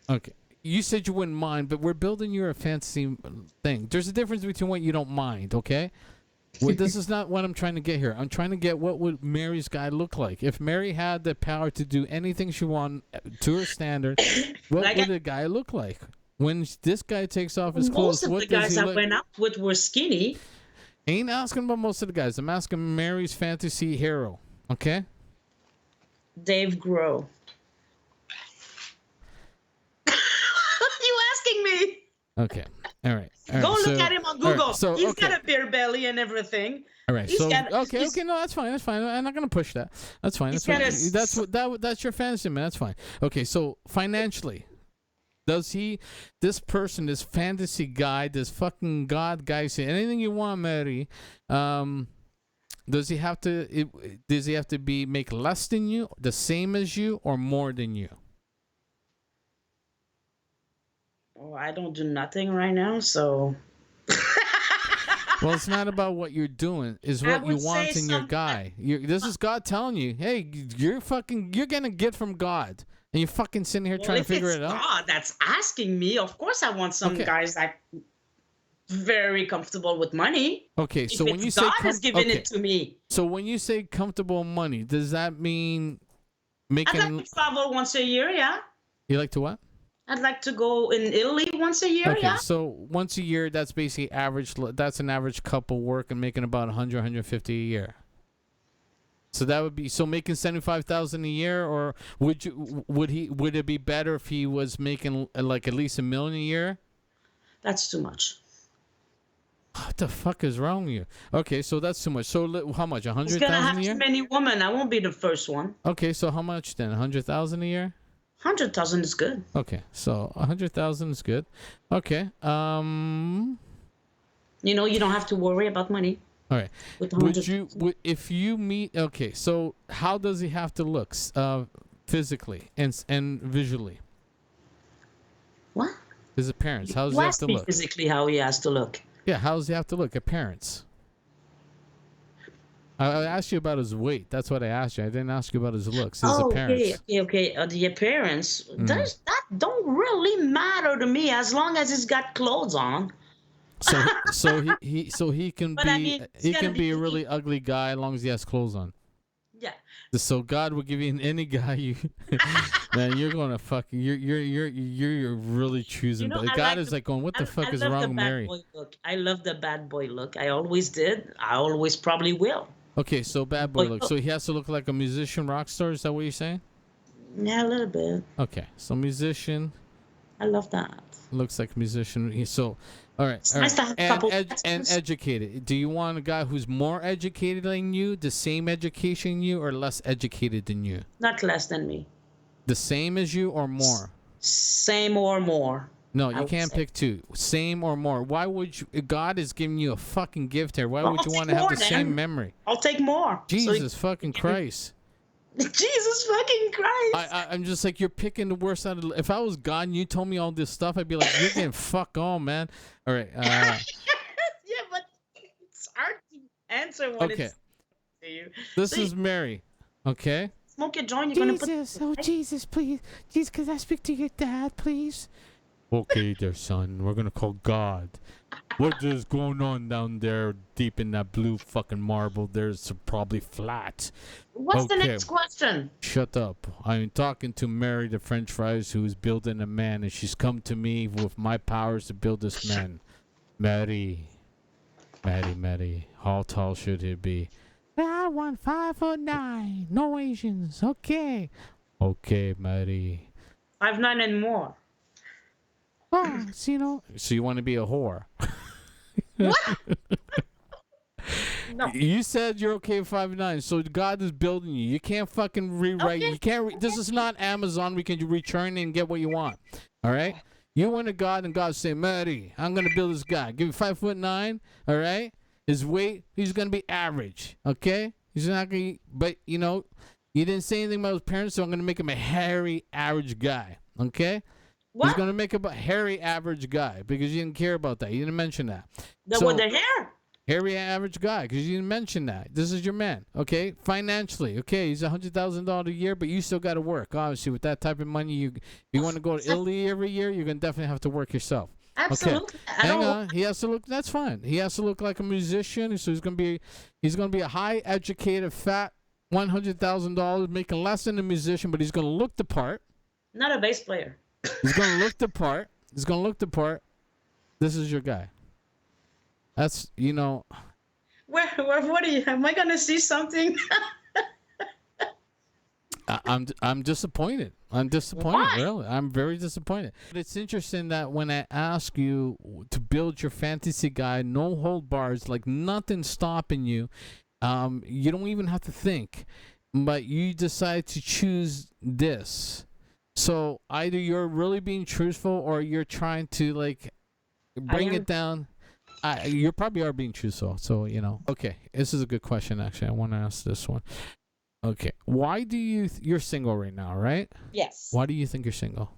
Okay. You said you wouldn't mind, but we're building you a fantasy thing. There's a difference between what you don't mind, okay? Well, this is not what I'm trying to get here. I'm trying to get what would Mary's guy look like. If Mary had the power to do anything she wanted to her standard, what would the guy look like? When this guy takes off his clothes, what does he look? Most of the guys I went out with were skinny. Ain't asking about most of the guys. I'm asking Mary's fantasy hero, okay? Dave Grohl. Me. Okay. All right. Go look at him on Google. Right. So, he's got a beer belly and everything. All right. Okay. No, that's fine. I'm not gonna push that. That's fine. That's fine. That's your fantasy, man. That's fine. Okay. So financially, does this fantasy guy, this fucking God guy, say anything you want, Mary? Does he have to make less than you, the same as you, or more than you? Oh, I don't do nothing right now, so. Well, it's not about what you're doing. It's what you want in your guy. This is God telling you, hey, you're gonna get from God, and you're fucking sitting here trying to figure it out. God that's asking me. Of course, I want some guys that very comfortable with money. Okay, so when you say God is giving it to me. So when you say comfortable money, does that mean making? I like to travel once a year. Yeah. You like to what? I'd like to go in Italy once a year. Okay, yeah. So once a year, that's basically average. That's an average couple working making about 100, 150 a year. So that would be making 75,000 a year, or would it be better if he was making like at least $1 million a year? That's too much. What the fuck is wrong with you? Okay, so that's too much. So how much? 100,000 a year? It's gonna have too many women. I won't be the first one. Okay, so how much then? 100,000 a year? 100,000 is good. Okay, so 100,000 is good. Okay. You don't have to worry about money. All right. If you meet? Okay, so how does he have to look, physically and visually? What? His appearance. How does he have to look? Physically, how he has to look. Yeah, how does he have to look? Appearance. I asked you about his weight. That's what I asked you. I didn't ask you about his looks, his appearance. Okay. The appearance, that don't really matter to me as long as he's got clothes on. So he can be a really ugly guy as long as he has clothes on. Yeah. So God will give you any guy man, you're gonna fucking you're really choosing. God is like going, what the fuck is wrong with Mary? I love the bad boy look. I always did. I always probably will. Okay, so bad boy look. So he has to look like a musician, rock star. Is that what you're saying? Yeah, a little bit. Okay, so musician. I love that. Looks like musician. So, all right. It's nice to have a couple. And educated. Do you want a guy who's more educated than you, the same education than you, or less educated than you? Not less than me. The same as you or more? Same or more. No, you can't pick two. Same or more. Why would you? God is giving you a fucking gift here. Why would you want to have the same memory? I'll take more. Jesus fucking Christ. Jesus fucking Christ. I'm just like, you're picking the worst out of. If I was God and you told me all this stuff, I'd be like, you're getting fuck on, man. All right. Yeah, but it's hard to answer when Okay. it's to you. This So is Mary. Okay. smoke a joint, you're Jesus, oh Jesus, please. Jesus, could I speak to your dad, please? Okay, there, son. We're gonna call God. What is going on down there deep in that blue fucking marble? There's probably flat. What's the Okay. next question? Shut up. I'm talking to Mary the French fries who's building a man, and she's come to me with my powers to build this man. Mary. How tall should he be? I want 5'9". No Asians. Okay. Okay, Mary. 5'9" and more. Oh, so you want to be a whore? What? No. You said you're okay with 5'9", so God is building you. You can't fucking rewrite. Okay. You can't. This is not Amazon. We can return and get what you want. All right. You went to God and God say, Mary, I'm gonna build this guy. Give me 5'9". All right. His weight, he's gonna be average. Okay. He's not gonna. But you didn't say anything about his parents, so I'm gonna make him a hairy average guy. Okay. What? He's gonna make him a hairy average guy because you didn't care about that. You didn't mention that. With the hair? Hairy average guy, because you didn't mention that. This is your man, okay? Financially, okay, he's $100,000 a year, but you still got to work. Obviously, with that type of money, if you want to go to Italy every year, you're gonna definitely have to work yourself. Absolutely. Okay. Hang on. He has to look. That's fine. He has to look like a musician. So he's gonna be a high educated, fat, $100,000, making less than a musician, but he's gonna look the part. Not a bass player. He's gonna look the part. This is your guy. That's Where what are you? Am I gonna see something? I'm disappointed. Why? Really. I'm very disappointed. But it's interesting that when I ask you to build your fantasy guy, no hold bars, like nothing stopping you, you don't even have to think, but you decide to choose this. So either you're really being truthful or you're trying to like bring it down. You probably are being truthful. So, Okay, this is a good question, actually. I want to ask this one. Okay, why do you're single right now, right? Yes. Why do you think you're single?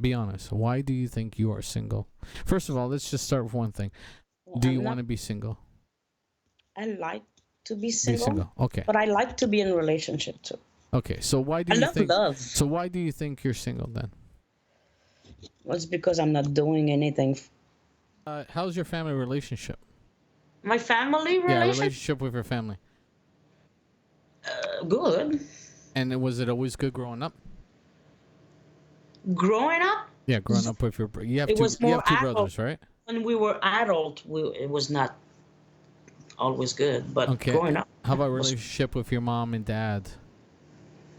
Be honest. Why do you think you are single? First of all, let's just start with one thing. Do you want to be single? I like to be single. Okay. But I like to be in a relationship too. Okay, so why do you think? Love. So why do you think you're single then? Well, it's because I'm not doing anything. How's your family relationship? My family relationship? Yeah, relationship with your family. Good. And was it always good growing up? Growing up? Yeah, growing up with you have two brothers, right? When we were adult, it was not always good, but growing up. How about relationship with your mom and dad?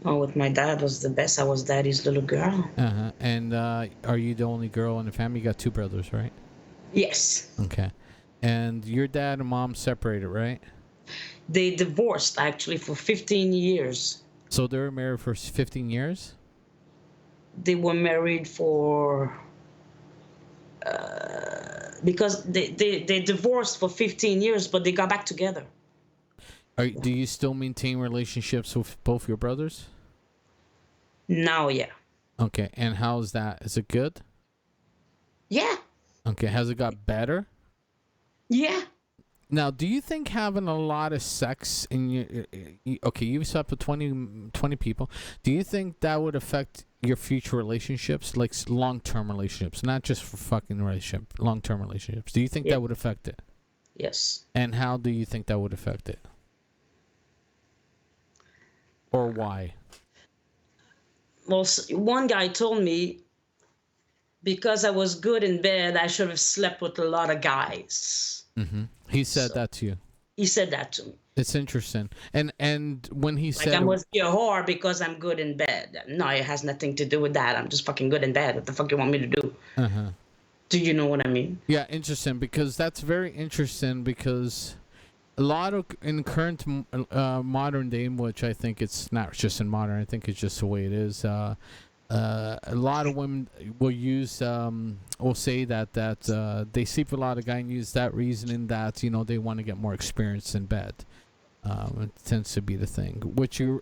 Oh, with my dad was the best. I was daddy's little girl. Uh-huh. And are you the only girl in the family? You got two brothers, right? Yes. Okay. And your dad and mom separated, right? They divorced, actually, for 15 years. So they were married for 15 years? They were married for... because they divorced for 15 years, but they got back together. Do you still maintain relationships with both your brothers? Now, yeah. Okay, and how's that? Is it good? Yeah. Okay, has it got better? Yeah. Now, do you think having a lot of sex in you've slept with 20 people, do you think that would affect your future relationships, like long-term relationships, not just for fucking relationship, long-term relationships? Do you think that would affect it? Yes. And how do you think that would affect it? Or why? Well, one guy told me because I was good in bed, I should have slept with a lot of guys. Mm-hmm. He said that to you. He said that to me. It's interesting. And when he said... I must be a whore because I'm good in bed. No, it has nothing to do with that. I'm just fucking good in bed. What the fuck you want me to do? Uh-huh. Do you know what I mean? Yeah, interesting. Because that's very interesting because... A lot of in current modern day, which I think it's not just in modern, I think it's just the way it is. a lot of women will use will say that they sleep with a lot of guys and use that reasoning that they want to get more experience in bed. It tends to be the thing,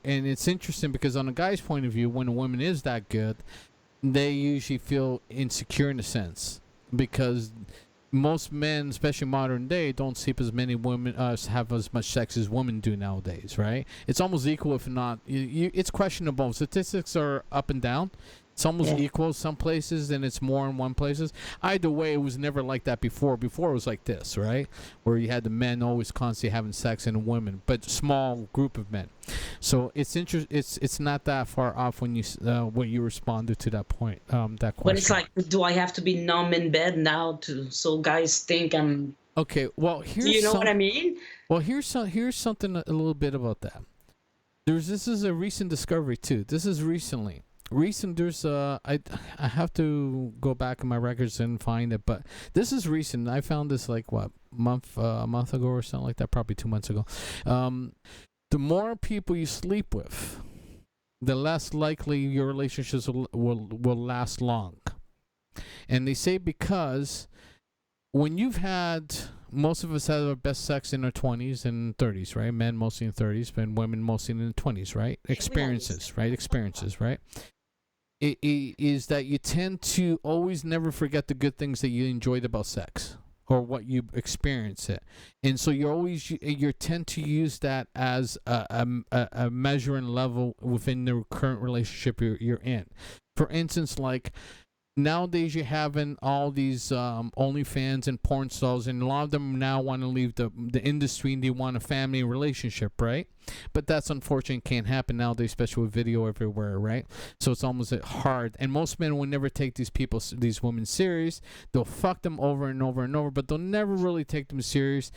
and it's interesting because on a guy's point of view, when a woman is that good, they usually feel insecure in a sense because most men, especially modern day, don't sleep as many women have as much sex as women do nowadays, right? It's almost equal, if not. It's questionable. Statistics are up and down. It's almost equal some places, and it's more in one places. Either way, it was never like that before. Before it was like this, right? Where you had the men always constantly having sex and women, but small group of men. So it's It's not that far off when you responded to that point. That question. But it's like, do I have to be numb in bed now so guys think I'm? Okay. Well, do you know what I mean? Well, here's something a little bit about that. This is a recent discovery too. This is recently. There's I have to go back in my records and find it, but this is recent. I found this like a month ago or something like that, probably 2 months ago. The more people you sleep with, the less likely your relationships will last long. And they say because when you've had, most of us have our best sex in our 20s and 30s, right? Men mostly in 30s, but women mostly in the 20s, right? Experiences, right? It is that you tend to always never forget the good things that you enjoyed about sex or what you experience it, and so you tend to use that as a measuring level within the current relationship you're in. For instance, like nowadays you're having all these OnlyFans and porn stars, and a lot of them now want to leave the industry and they want a family relationship, right? But that's unfortunate, can't happen nowadays, especially with video everywhere, right? So it's almost hard. And most men will never take these women serious. They'll fuck them over and over and over, but they'll never really take them serious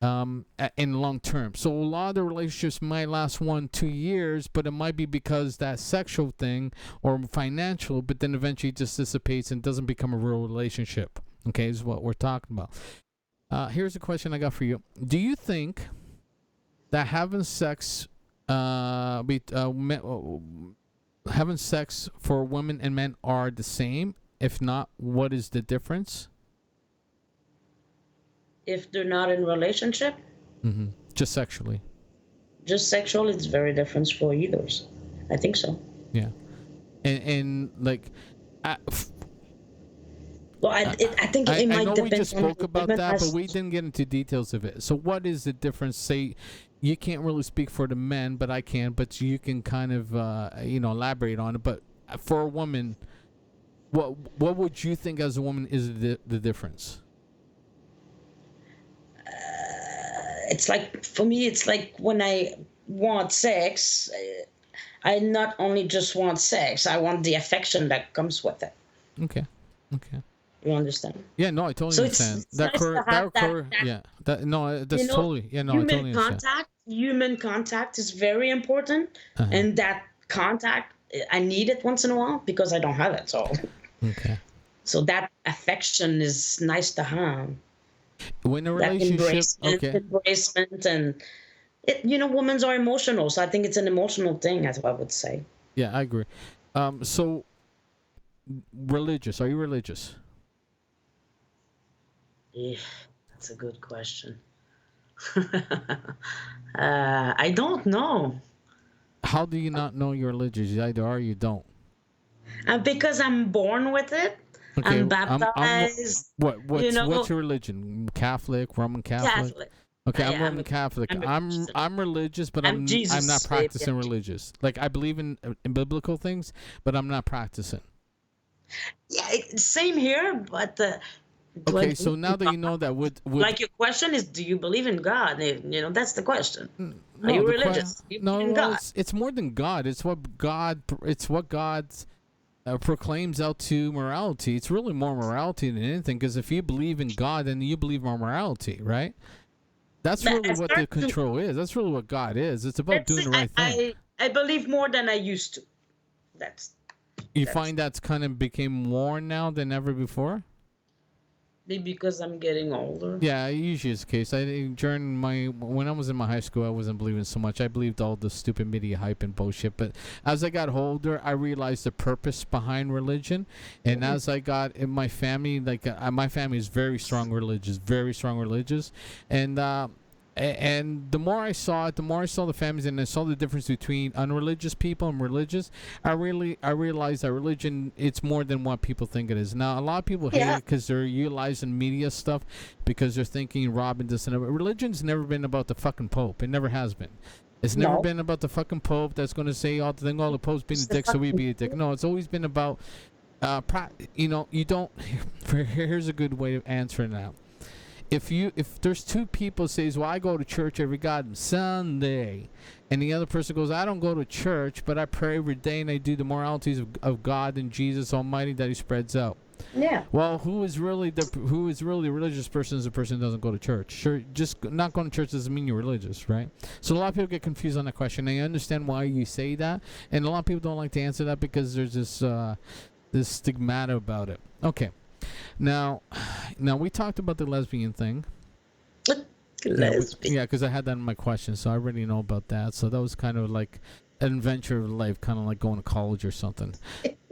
in long term. So a lot of the relationships might last 1-2 years, but it might be because that sexual thing or financial, but then eventually it just dissipates and doesn't become a real relationship. Okay, this is what we're talking about. Here's a question I got for you. Do you think that having sex for women and men are the same? If not, what is the difference? If they're not in relationship, just sexually, it's very different for either. I think so. Yeah, and like, I think it might I know depend. we just spoke about that, but we as didn't get into details of it. So, what is the difference? Say, you can't really speak for the men, but I can. But you can kind of, elaborate on it. But for a woman, what would you think as a woman is the difference? It's like, for me, it's like when I want sex, I not only just want sex, I want the affection that comes with it. Okay. You understand? Yeah, no, I totally understand. That's totally, yeah, no, I totally understand. Human contact is very important, and that contact, I need it once in a while because I don't have it, so. Okay. So that affection is nice to have. When a relationship, embracement, and women are emotional, so I think it's an emotional thing, that's what I would say. Yeah, I agree. So religious? Are you religious? Yeah, that's a good question. I don't know. How do you not know you're religious? You either are or you don't. Because I'm born with it. Okay, I'm baptized. What's your religion? Catholic, Roman Catholic? Okay, I'm Roman Catholic. I'm religious, but I'm not practicing religious. Like, I believe in biblical things, but I'm not practicing. Yeah, same here, but okay, so now that you know that, would like, your question is, do you believe in God? That's the question. Are you religious? It's more than God. It's what God proclaims out to morality. It's really more morality than anything, because if you believe in God, then you believe in morality, right? That's really what the control is. That's really what God is. It's about doing the right thing. I believe more than I used to. You find that's kind of became more now than ever before? Maybe because I'm getting older. Yeah, usually it's the case. When I was in my high school, I wasn't believing so much. I believed all the stupid media hype and bullshit. But as I got older, I realized the purpose behind religion. And as I got in my family, my family is very strong religious, and the more I saw it, the more I saw the families, and I saw the difference between unreligious people and religious. I realized that religion, it's more than what people think it is. Now, a lot of people hate it because they're utilizing media stuff because they're thinking robbing this and that. Religion's never been about the fucking Pope. It never has been. It's never been about the fucking Pope that's going to say all the thing. Oh, the Pope's being a dick, so we be a dick. No, it's always been about, you don't. Here's a good way of answering that. If there's two people says, well, I go to church every goddamn Sunday, and the other person goes, I don't go to church, but I pray every day and I do the moralities of God and Jesus Almighty that He spreads out. Yeah. Well, who is really the religious person is the person who doesn't go to church. Sure, just not going to church doesn't mean you're religious, right? So a lot of people get confused on that question. I understand why you say that, and a lot of people don't like to answer that because there's this stigmata about it. Okay. Now we talked about the lesbian thing. Lesbian. Yeah, because I had that in my question, so I already know about that. So that was kind of like an adventure of life, kind of like going to college or something.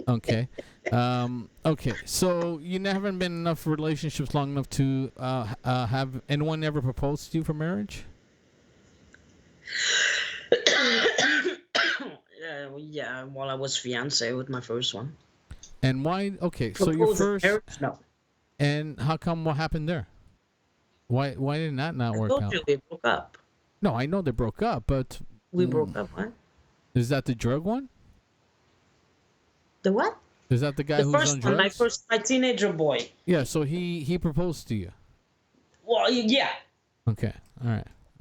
Okay. Okay. So you haven't been in enough relationships long enough to have anyone ever proposed to you for marriage? Yeah. While I was fiancé with my first one. And why? Okay, so your first. Marriage? No. And how come? What happened there? Why did that not work out? They broke up. No, I know they broke up, but we broke up. What? Is that the drug one? The what? Is that the guy who's on drugs? My teenager boy. Yeah, so he proposed to you. Well, yeah. Okay, all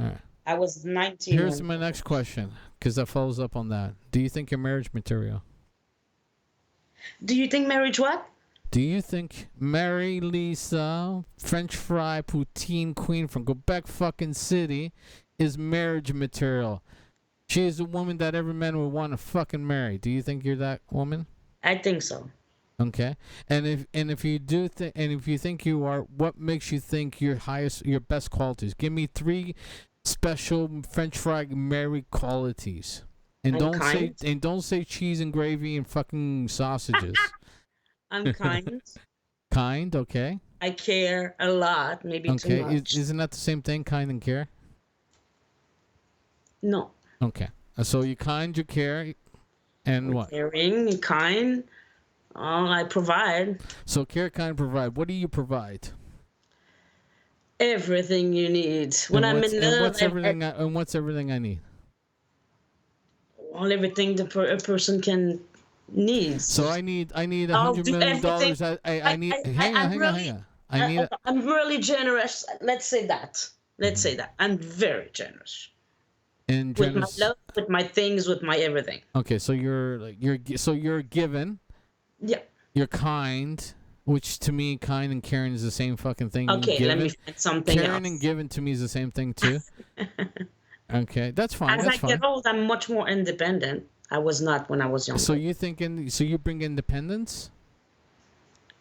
right. I was 19. Here's my next question, because that follows up on that. Do you think you're marriage material? Do you think marriage what? Do you think Mary Lisa, French fry, Poutine Queen from Quebec fucking City is marriage material? She is a woman that every man would want to fucking marry. Do you think you're that woman? I think so. Okay. And if you do think, and if you think you are, what makes you think your best qualities? Give me 3 special French fry Mary qualities. And don't say cheese and gravy and fucking sausages. I'm kind. Kind, okay. I care a lot, maybe too much. Isn't that the same thing, kind and care? No. Okay. So you kind, you care, and what? Caring, kind. I provide. So care, kind, provide. What do you provide? Everything you need. When I'm in love. What's everything I need? Well, everything a person can need. So I need $100 million. I need. Hang on. I'm really generous. Let's say that. I'm very generous. And with my love, with my things, with my everything. Okay, so you're given. Yeah. You're kind, which to me, kind and caring is the same fucking thing. Okay, let me find something else. Caring and giving to me is the same thing too. Okay, that's fine. As I get old, I'm much more independent. I was not when I was younger. So you bring independence?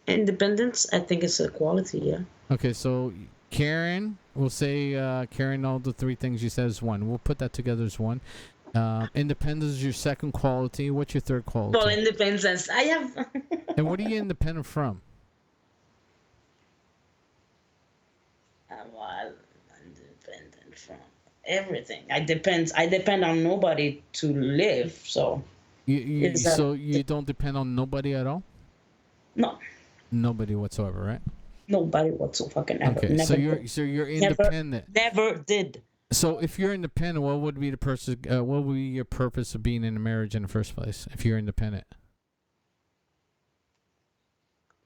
Independence, I think it's a quality, yeah. Okay, so Karen, we'll say Karen, all the 3 things you said is 1. We'll put that together as 1. Independence is your second quality. What's your third quality? Well, independence, I have... And what are you independent from? Well, independent from everything. I depend on nobody to live, so... So you don't depend on nobody at all? No. Nobody whatsoever, right? Nobody whatsoever. Okay, never so you're independent. Never did. So if you're independent, what would be what would be your purpose of being in a marriage in the first place? If you're independent,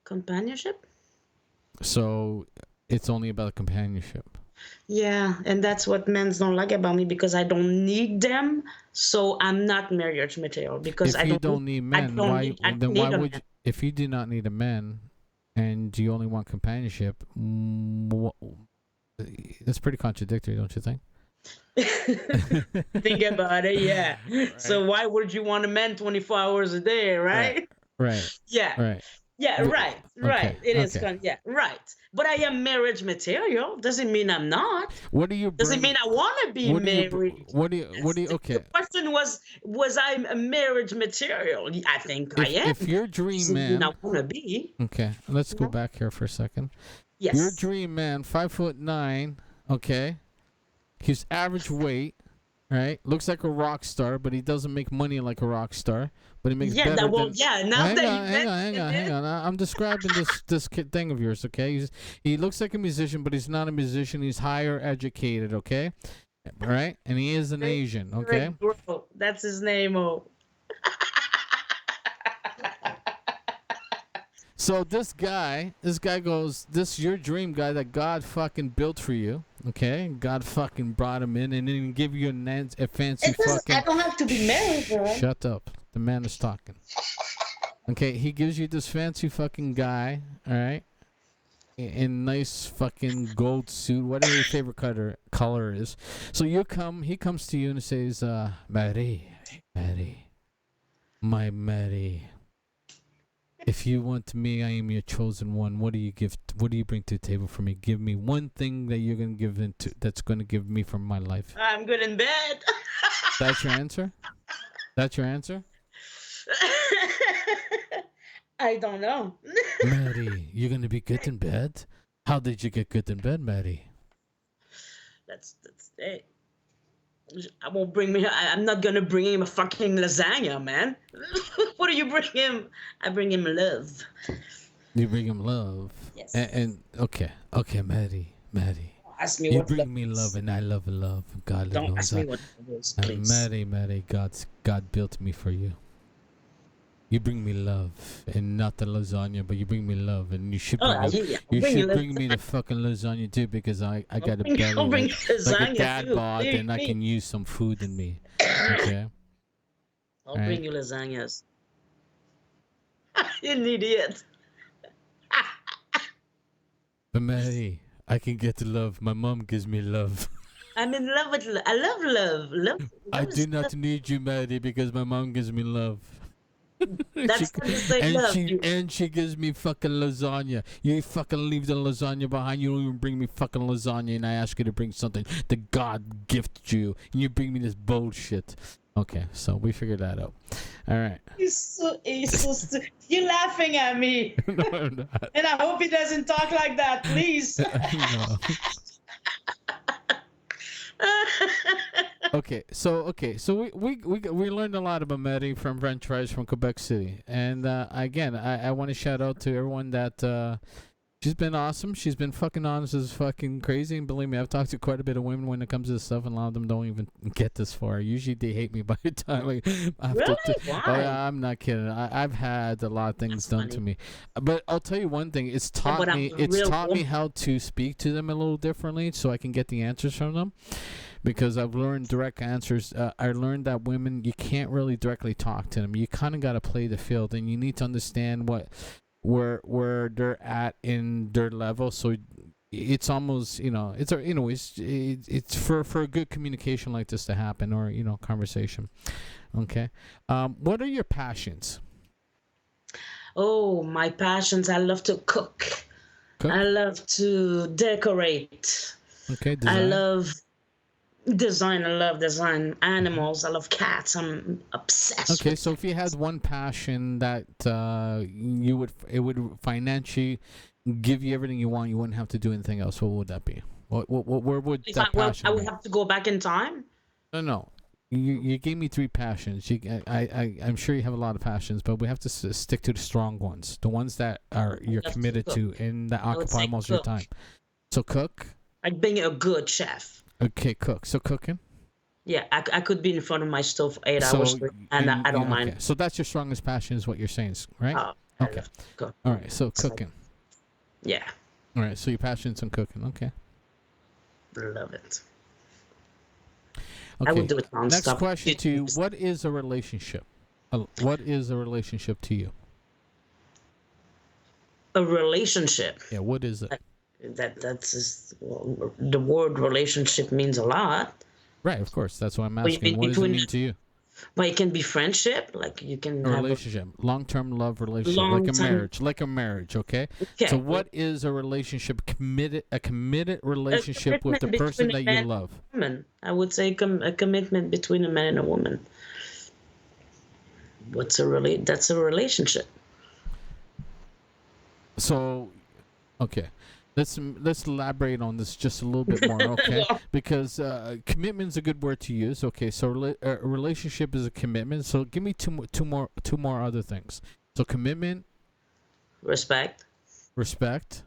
companionship. So it's only about companionship. Yeah, and that's what men don't like about me, because I don't need them. So I'm not marriage material, because if you don't need men, why would you, if you do not need a man and you only want companionship? That's pretty contradictory, don't you think? Think about it, yeah. Right. So why would you want a man 24 hours a day, right? Right. Yeah. Right. Yeah, right, Okay. right. It is Okay. yeah, right. But I am marriage material. Doesn't mean I'm not. What do you Doesn't bring? mean I want to be What do you? married. What do you? The Okay. question was I a marriage material? I think I If am. your dream Doesn't mean I man. want to be. Okay. Let's go Mhm. back here for a second. Your Yes. dream man, 5'9". Okay. He's average weight. Right. Looks like a rock star, but he doesn't make money like a rock star. But he makes Yeah, better that well, than. yeah, now Hang that on, you hang on, hang mention on, hang it. on. I'm describing this kid thing of yours, okay? He looks like a musician, but he's not a musician. He's higher educated, okay? Right? And he is an Asian, okay? Rick Bro, that's his name. Oh, So this guy goes, this your dream guy that God fucking built for you, okay? God fucking brought him in and then give you a fancy I fucking. don't have to be married, bro. Shut up. The man is talking. Okay, he gives you this fancy fucking guy, all right? In nice fucking gold suit, whatever your favorite color is. So he comes to you and says, Mary, my Mary, if you want me, I am your chosen one. What do you bring to the table for me? Give me one thing that you're gonna give that's gonna give me from my life. I'm good in bed. That's your answer? That's your answer? I don't know. Mary, you're gonna be good in bed? How did you get good in bed, Mary? That's hey. I won't bring me. I'm not gonna bring him a fucking lasagna, man. What do you bring him? I bring him love. You bring him love. Yes. And okay, Mary. Ask me You what bring me love, and I love love. God Don't knows ask that. me what it is, please. Mary, God built me for you. You bring me love, and not the lasagna, but you bring me love, and you should bring you should bring me the fucking lasagna too, because I got a belly I'll bring like a dad lasagna too. bod, and I can use some food in me. Okay. I'll bring you lasagnas. An idiot. But Mary, I can get the love. My mom gives me love. I'm in love with love. I love love. Love I is do not need you, Mary, because my mom gives me love. That's how you say love. And she gives me fucking lasagna. You fucking leave the lasagna behind. You don't even bring me fucking lasagna, and I ask you to bring something that God gifted you, and you bring me this bullshit. Okay, so we figured that out. All right. He's so you're laughing at me. No, I'm not. And I hope he doesn't talk like that, please. No. Okay, so we learned a lot about Mary from French fries from Quebec City, and again, I want to shout out to everyone that she's been awesome. She's been fucking honest as fucking crazy, and believe me, I've talked to quite a bit of women when it comes to this stuff, and a lot of them don't even get this far. Usually, they hate me by the time. Like, Really? Why? Oh, yeah, I'm not kidding. I've had a lot of things done to me, but I'll tell you one thing: it's taught me. It's taught me how to speak to them a little differently, so I can get the answers from them. Because I've learned direct answers. I learned that women, you can't really directly talk to them. You kind of got to play the field, and you need to understand where they're at in their level. So it's almost, it's for a good communication like this to happen, or conversation. Okay, what are your passions? Oh, my passions! I love to cook. I love to decorate. Okay, design. I love design. I love design. Animals. I love cats. I'm obsessed. Okay, so if you had one passion that it would financially give you everything you want, you wouldn't have to do anything else. What would that be? Where would that passion? I would have to go back in time. No. You gave me 3 passions. I'm sure you have a lot of passions, but we have to stick to the strong ones, the ones that you're committed to and that occupy most of your time. So cook. I'd being a good chef. Okay, cook. So cooking. Yeah, I could be in front of my stove for 8 hours, and I don't mind. Okay. So that's your strongest passion, is what you're saying, right? Okay. All right. So cooking. Yeah. All right. So your passion's on cooking. Okay. Love it. Okay. I would do it nonstop. Next question to you: what is a relationship? What is a relationship to you? A relationship. Yeah. What is it? The word relationship means a lot. Right. Of course. That's why I'm asking. What does it mean to you? But it can be friendship, like you can A have a relationship, long-term love relationship, long time. like a marriage. Okay. So Okay, what is a relationship? A committed a relationship with the commitment person between a that you man and love. a woman. I would say a commitment between a man and a woman. That's a relationship. So, okay, let's elaborate on this just a little bit more, okay? Yeah. Because commitment's a good word to use. Okay, so a relationship is a commitment. So give me two more other things. So commitment, Respect respect.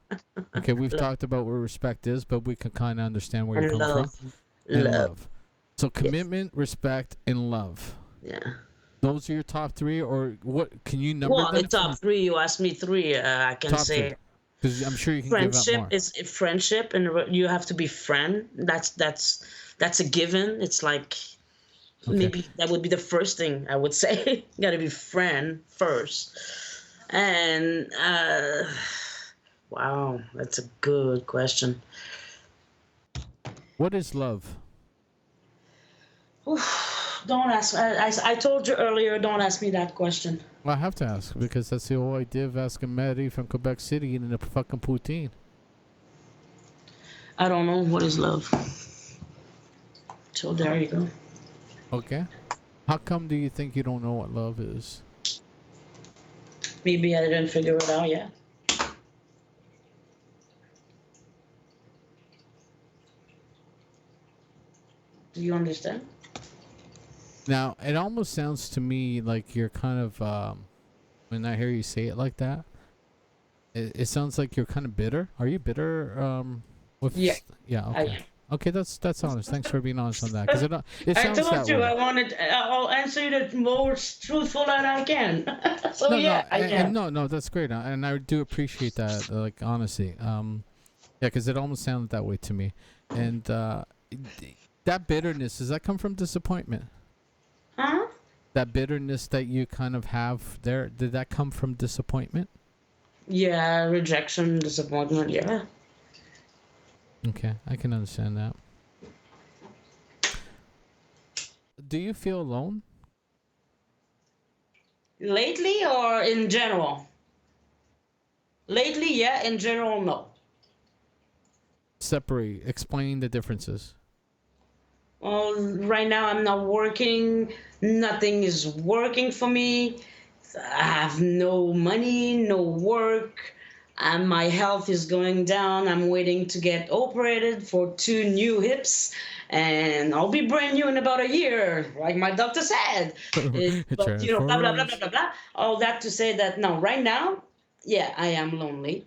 Okay, we've talked about what respect is, but we can kind of understand where you're and coming from. love. And Love. love. So Yes. commitment, respect, and love. Yeah. Those are your top three, or what? Can you number Well, the them? top three. You asked me three. I can Top three, say because I'm sure you can give out more. friendship, and you have to be friend. That's a given. It's like Okay. maybe that would be the first thing I would say. You got to be friend first. And wow, that's a good question. What is love? Oof, don't ask. I told you earlier. Don't ask me that question. Well, I have to ask because that's the whole idea of asking Maddie from Quebec City eating a fucking poutine. I don't know what is love. So there you go. Okay. How come do you think you don't know what love is? Maybe I didn't figure it out yet. Do you understand? Now, it almost sounds to me like you're kind of, when I hear you say it like that, it sounds like you're kind of bitter. Are you bitter? Yeah. Yeah. I Okay. am. Okay, that's honest. Thanks for being honest on that, because it I sounds told that you way. I'll answer you the most truthful that I can. So No, yeah, I am. no, that's great, and I do appreciate that, like honesty. Yeah, because it almost sounded that way to me, and that bitterness, does that come from disappointment? Huh? That bitterness that you kind of have there, did that come from disappointment? Yeah, rejection, disappointment, yeah. Okay, I can understand that. Do you feel alone? Lately or in general? Lately, yeah, in general, no. Separate, explain the differences. Well, right now I'm not working. Nothing is working for me. I have no money, no work, and my health is going down. I'm waiting to get operated for 2 new hips, and I'll be brand new in about a year, like my doctor said. But blah blah blah blah Transformers. blah blah. All that to say that no, right now, yeah, I am lonely,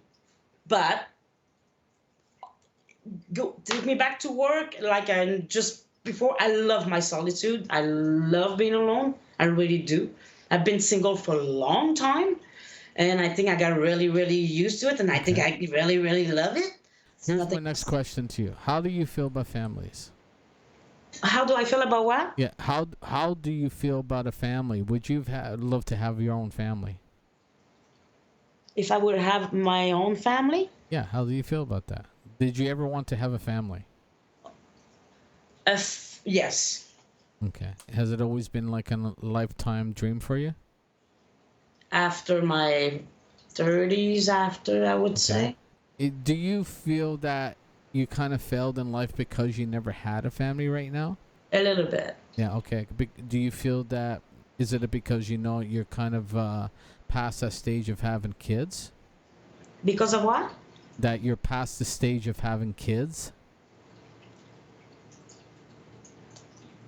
but go take me back to work like I just before. I love my solitude. I love being alone. I really do. I've been single for a long time, and I think I got really really used to it, and I think Okay. I really really love it. It's Here's my nothing. next question to you. How do you feel about families? How do I feel about what? Yeah, how do you feel about a family? Would you love to have your own family? If I would have my own family? Yeah, how do you feel about that? Did you ever want to have a family? Yes. Okay. Has it always been like a lifetime dream for you? After my 30s, after I would say. Do you feel that you kind of failed in life because you never had a family right now? A little bit. Yeah, okay. Do you feel that, is it because you know you're kind of past that stage of having kids? Because of what? That you're past the stage of having kids?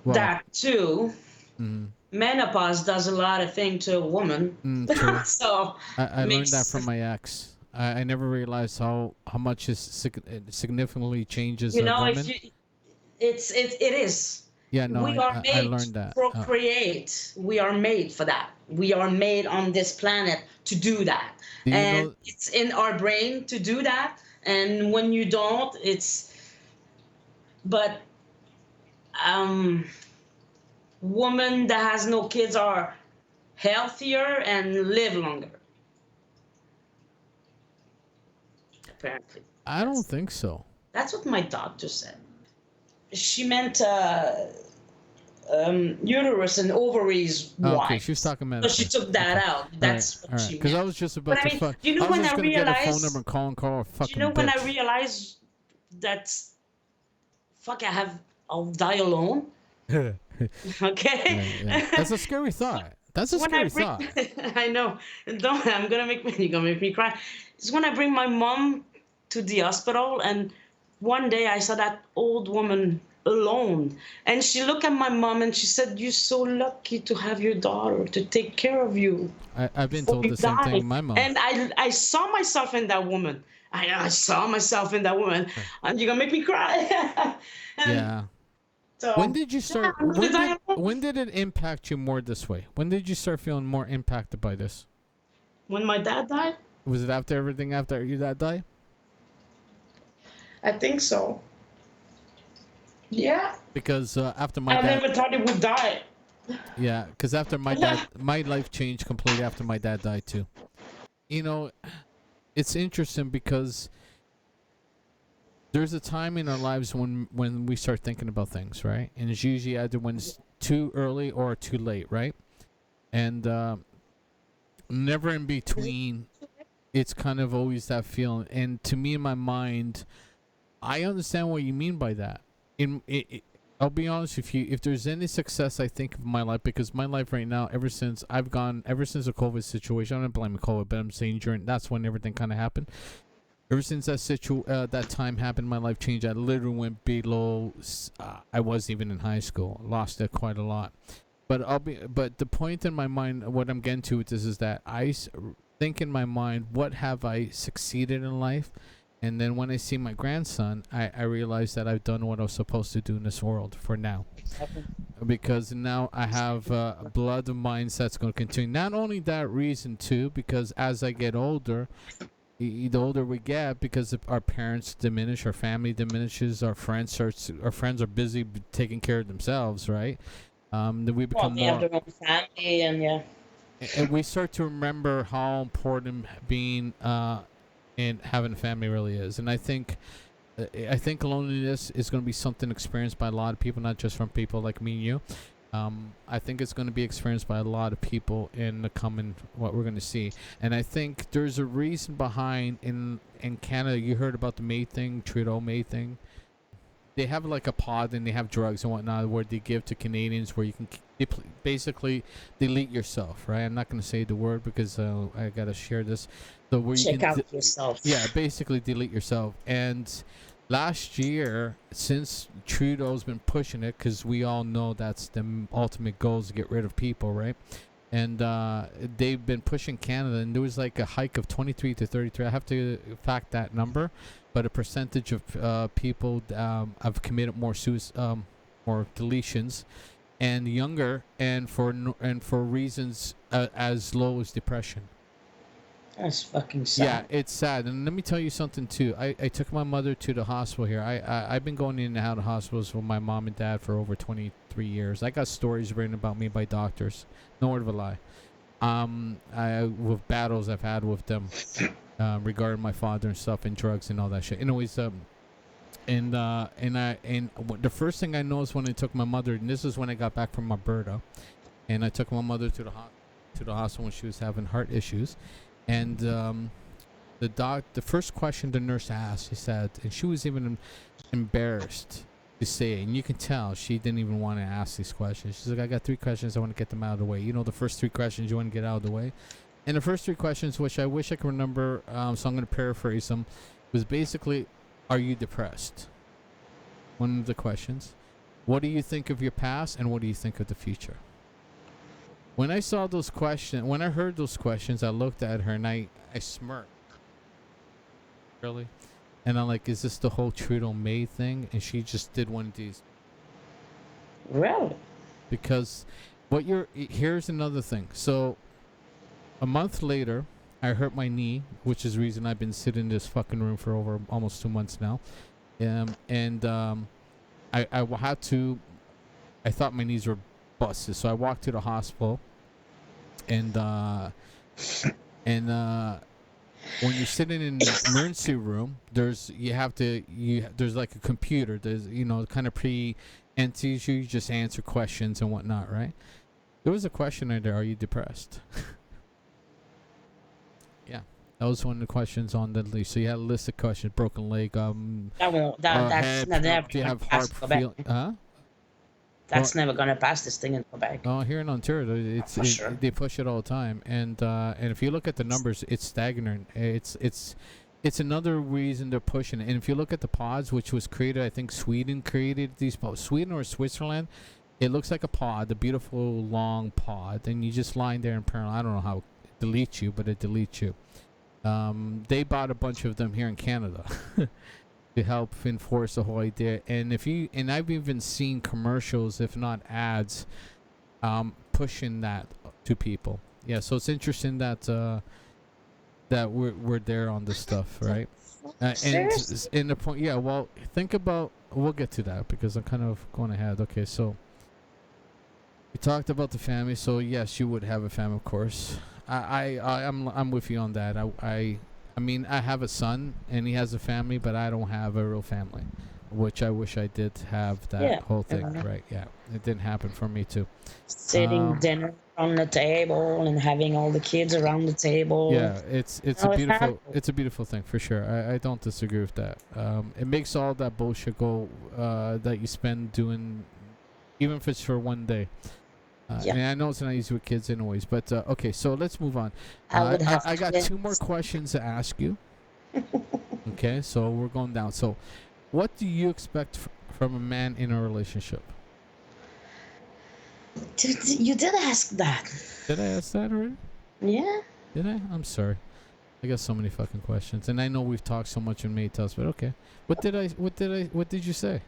Well, That too. mm, Menopause does a lot of things to a woman. true. So I learned that makes from my ex. I never realized how much it significantly changes you a know if woman. you it is. Yeah, no, We are I made to learned that. procreate. We are made for that. We are made on this planet to do that. Do you And know? it's in our brain to do that. And when you don't, but women that has no kids are healthier and live longer. Apparently. I don't think so. That's what my doctor said. She meant uterus and ovaries wide. Okay, she was talking So she medicine. took that Okay. out. That's All what right. she Because I meant. was just about But I to mean, fuck. you know I was when just I gonna get a phone number realized, and call a you know fucking when I bitch. realized that, fuck, I'll die alone. Okay. Yeah. That's a scary thought. That's a When I scary bring, thought. I know, don't. You're gonna make me cry. It's when I bring my mom to the hospital, and one day I saw that old woman alone, and she looked at my mom and she said, "You're so lucky to have your daughter to take care of you I've been before told you the same thing die." to my mom. And I saw myself in that woman. I saw myself in that woman, and you're gonna make me cry. And Yeah. so, When did you yeah, start? I'm gonna die alone. When did it impact you more this way? When did you start feeling more impacted by this? When my dad died, Was it after everything after your dad died? I think so. Yeah. Because after my I dad, never thought it would die. yeah, because after my dad, my life changed completely after my dad died too. You know, it's interesting because there's a time in our lives when we start thinking about things, right? And it's usually either when it's too early or too late, right? And never in between. It's kind of always that feeling. And to me, in my mind, I understand what you mean by that. I'll be honest with you. If there's any success, I think of my life, because my life right now, ever since the COVID situation, I'm not blaming COVID, but I'm saying that's when everything kind of happened. Ever since that time happened, my life changed. I literally went below. I wasn't even in high school. Lost it quite a lot. But the point in my mind, what I'm getting to with this is that think in my mind, what have I succeeded in life? And then when I see my grandson, I realize that I've done what I was supposed to do in this world for now. Because now I have a blood of mine that's going to continue. Not only that reason too, because as I get older, the older we get, because if our parents diminish, our family diminishes, our friends are busy taking care of themselves, right? Then we become Well, they more. have their own family, and yeah. And we start to remember how important being and having a family really is. And I think loneliness is going to be something experienced by a lot of people, not just from people like me and you. I think it's going to be experienced by a lot of people in the coming, what we're going to see. And I think there's a reason behind in Canada. You heard about the May thing, Trudeau May thing. They have like a pod and they have drugs and whatnot where they give to Canadians where you can basically delete yourself, right? I'm not going to say the word because I got to share this. So where Check you can out yourself. yeah, basically delete yourself. And last year, since Trudeau's been pushing it, because we all know that's the ultimate goal is to get rid of people, right? And they've been pushing Canada, and there was like a hike of 23 to 33. I have to fact that number, but a percentage of people have committed more more deletions, and younger, and for reasons as low as depression. That's fucking sad. Yeah, it's sad. And let me tell you something too. I took my mother to the hospital here. I've been going in and out of hospitals with my mom and dad for over 23 years. I got stories written about me by doctors. No word of a lie. With battles I've had with them regarding my father and stuff and drugs and all that shit. Anyways, the first thing I noticed when I took my mother, and this is when I got back from Alberta, and I took my mother to the hospital when she was having heart issues. And the first question the nurse asked, she said, and she was even embarrassed to say it, and you can tell she didn't even want to ask these questions. She's like, I got 3 questions, I want to get them out of the way. You know, the first 3 questions you want to get out of the way. And the first 3 questions, which I wish I could remember, so I'm going to paraphrase them, was basically, are you depressed? One of the questions. What do you think of your past, and what do you think of the future? When I saw those questions, when I heard those questions, I looked at her and I smirked. Really? And I'm like, is this the whole Trudeau May thing? And she just did one of these. Really? Because here's another thing. So a month later, I hurt my knee, which is the reason I've been sitting in this fucking room for over almost 2 months now. I thought my knees were busted, so I walked to the hospital, and when you're sitting in the emergency room, there's like a computer. There's kind of and teach you just answer questions and whatnot, right? There was a question in there: are you depressed? Yeah, that was one of the questions on the list. So you had a list of questions: broken leg, That won't. That's head, never do you gonna have pass heart in Quebec. feel? Huh? That's never gonna pass this thing in Quebec. Oh, here in Ontario, For sure. they push it all the time, and if you look at the numbers, it's staggering. It's another reason they're pushing it. And if you look at the pods, which was created, I think Sweden created these pods, Sweden or Switzerland. It looks like a pod, a beautiful long pod, and you just lie there in parallel. I don't know how it deletes you, but it deletes you. They bought a bunch of them here in Canada. To help enforce the whole idea. And I've even seen commercials, if not ads, pushing that to people. Yeah, so it's interesting that that we're there on this stuff, right? And in the point, yeah. Well, think about. We'll get to that because I'm kind of going ahead. Okay, so we talked about the family. So yes, you would have a family, of course. I'm with you on that. I mean, I have a son, and he has a family, but I don't have a real family, which I wish I did have that whole thing, right? Yeah, it didn't happen for me, too. Sitting dinner on the table and having all the kids around the table. Yeah, it's a beautiful thing, for sure. I don't disagree with that. It makes all that bullshit go that you spend doing, even if it's for one day. And I know it's not easy with kids anyways, but okay, so let's move on. I got two more questions to ask you. Okay, so we're going down. So what do you expect from a man in a relationship? You did ask that. Did I ask that already? Yeah. Did I? I'm sorry. I got so many fucking questions, and I know we've talked so much in Maytals, but okay. What did you say?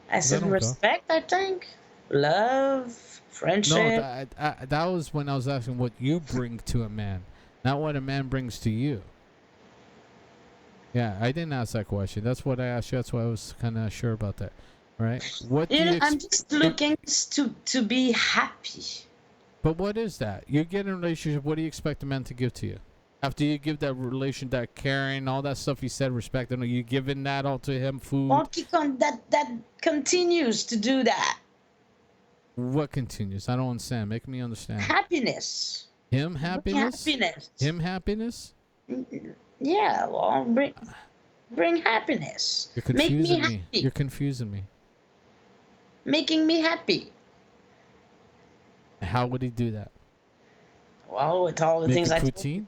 I said respect, I think. Love. Friendship. No, that was when I was asking what you bring to a man, not what a man brings to you. Yeah, I didn't ask that question. That's what I asked you. That's why I was kind of sure about that. Right? What do you I'm just looking to be happy. But what is that? You get in a relationship. What do you expect a man to give to you? After you give that relation, that caring, all that stuff you said, respect, and you giving that all to him, food. That continues to do that. What continues? I don't understand. Make me understand. Happiness. Him happiness? Him happiness? Yeah, well, bring happiness. You're confusing me. Happy. You're confusing me. Making me happy. How would he do that? Well, with all the things I poutine?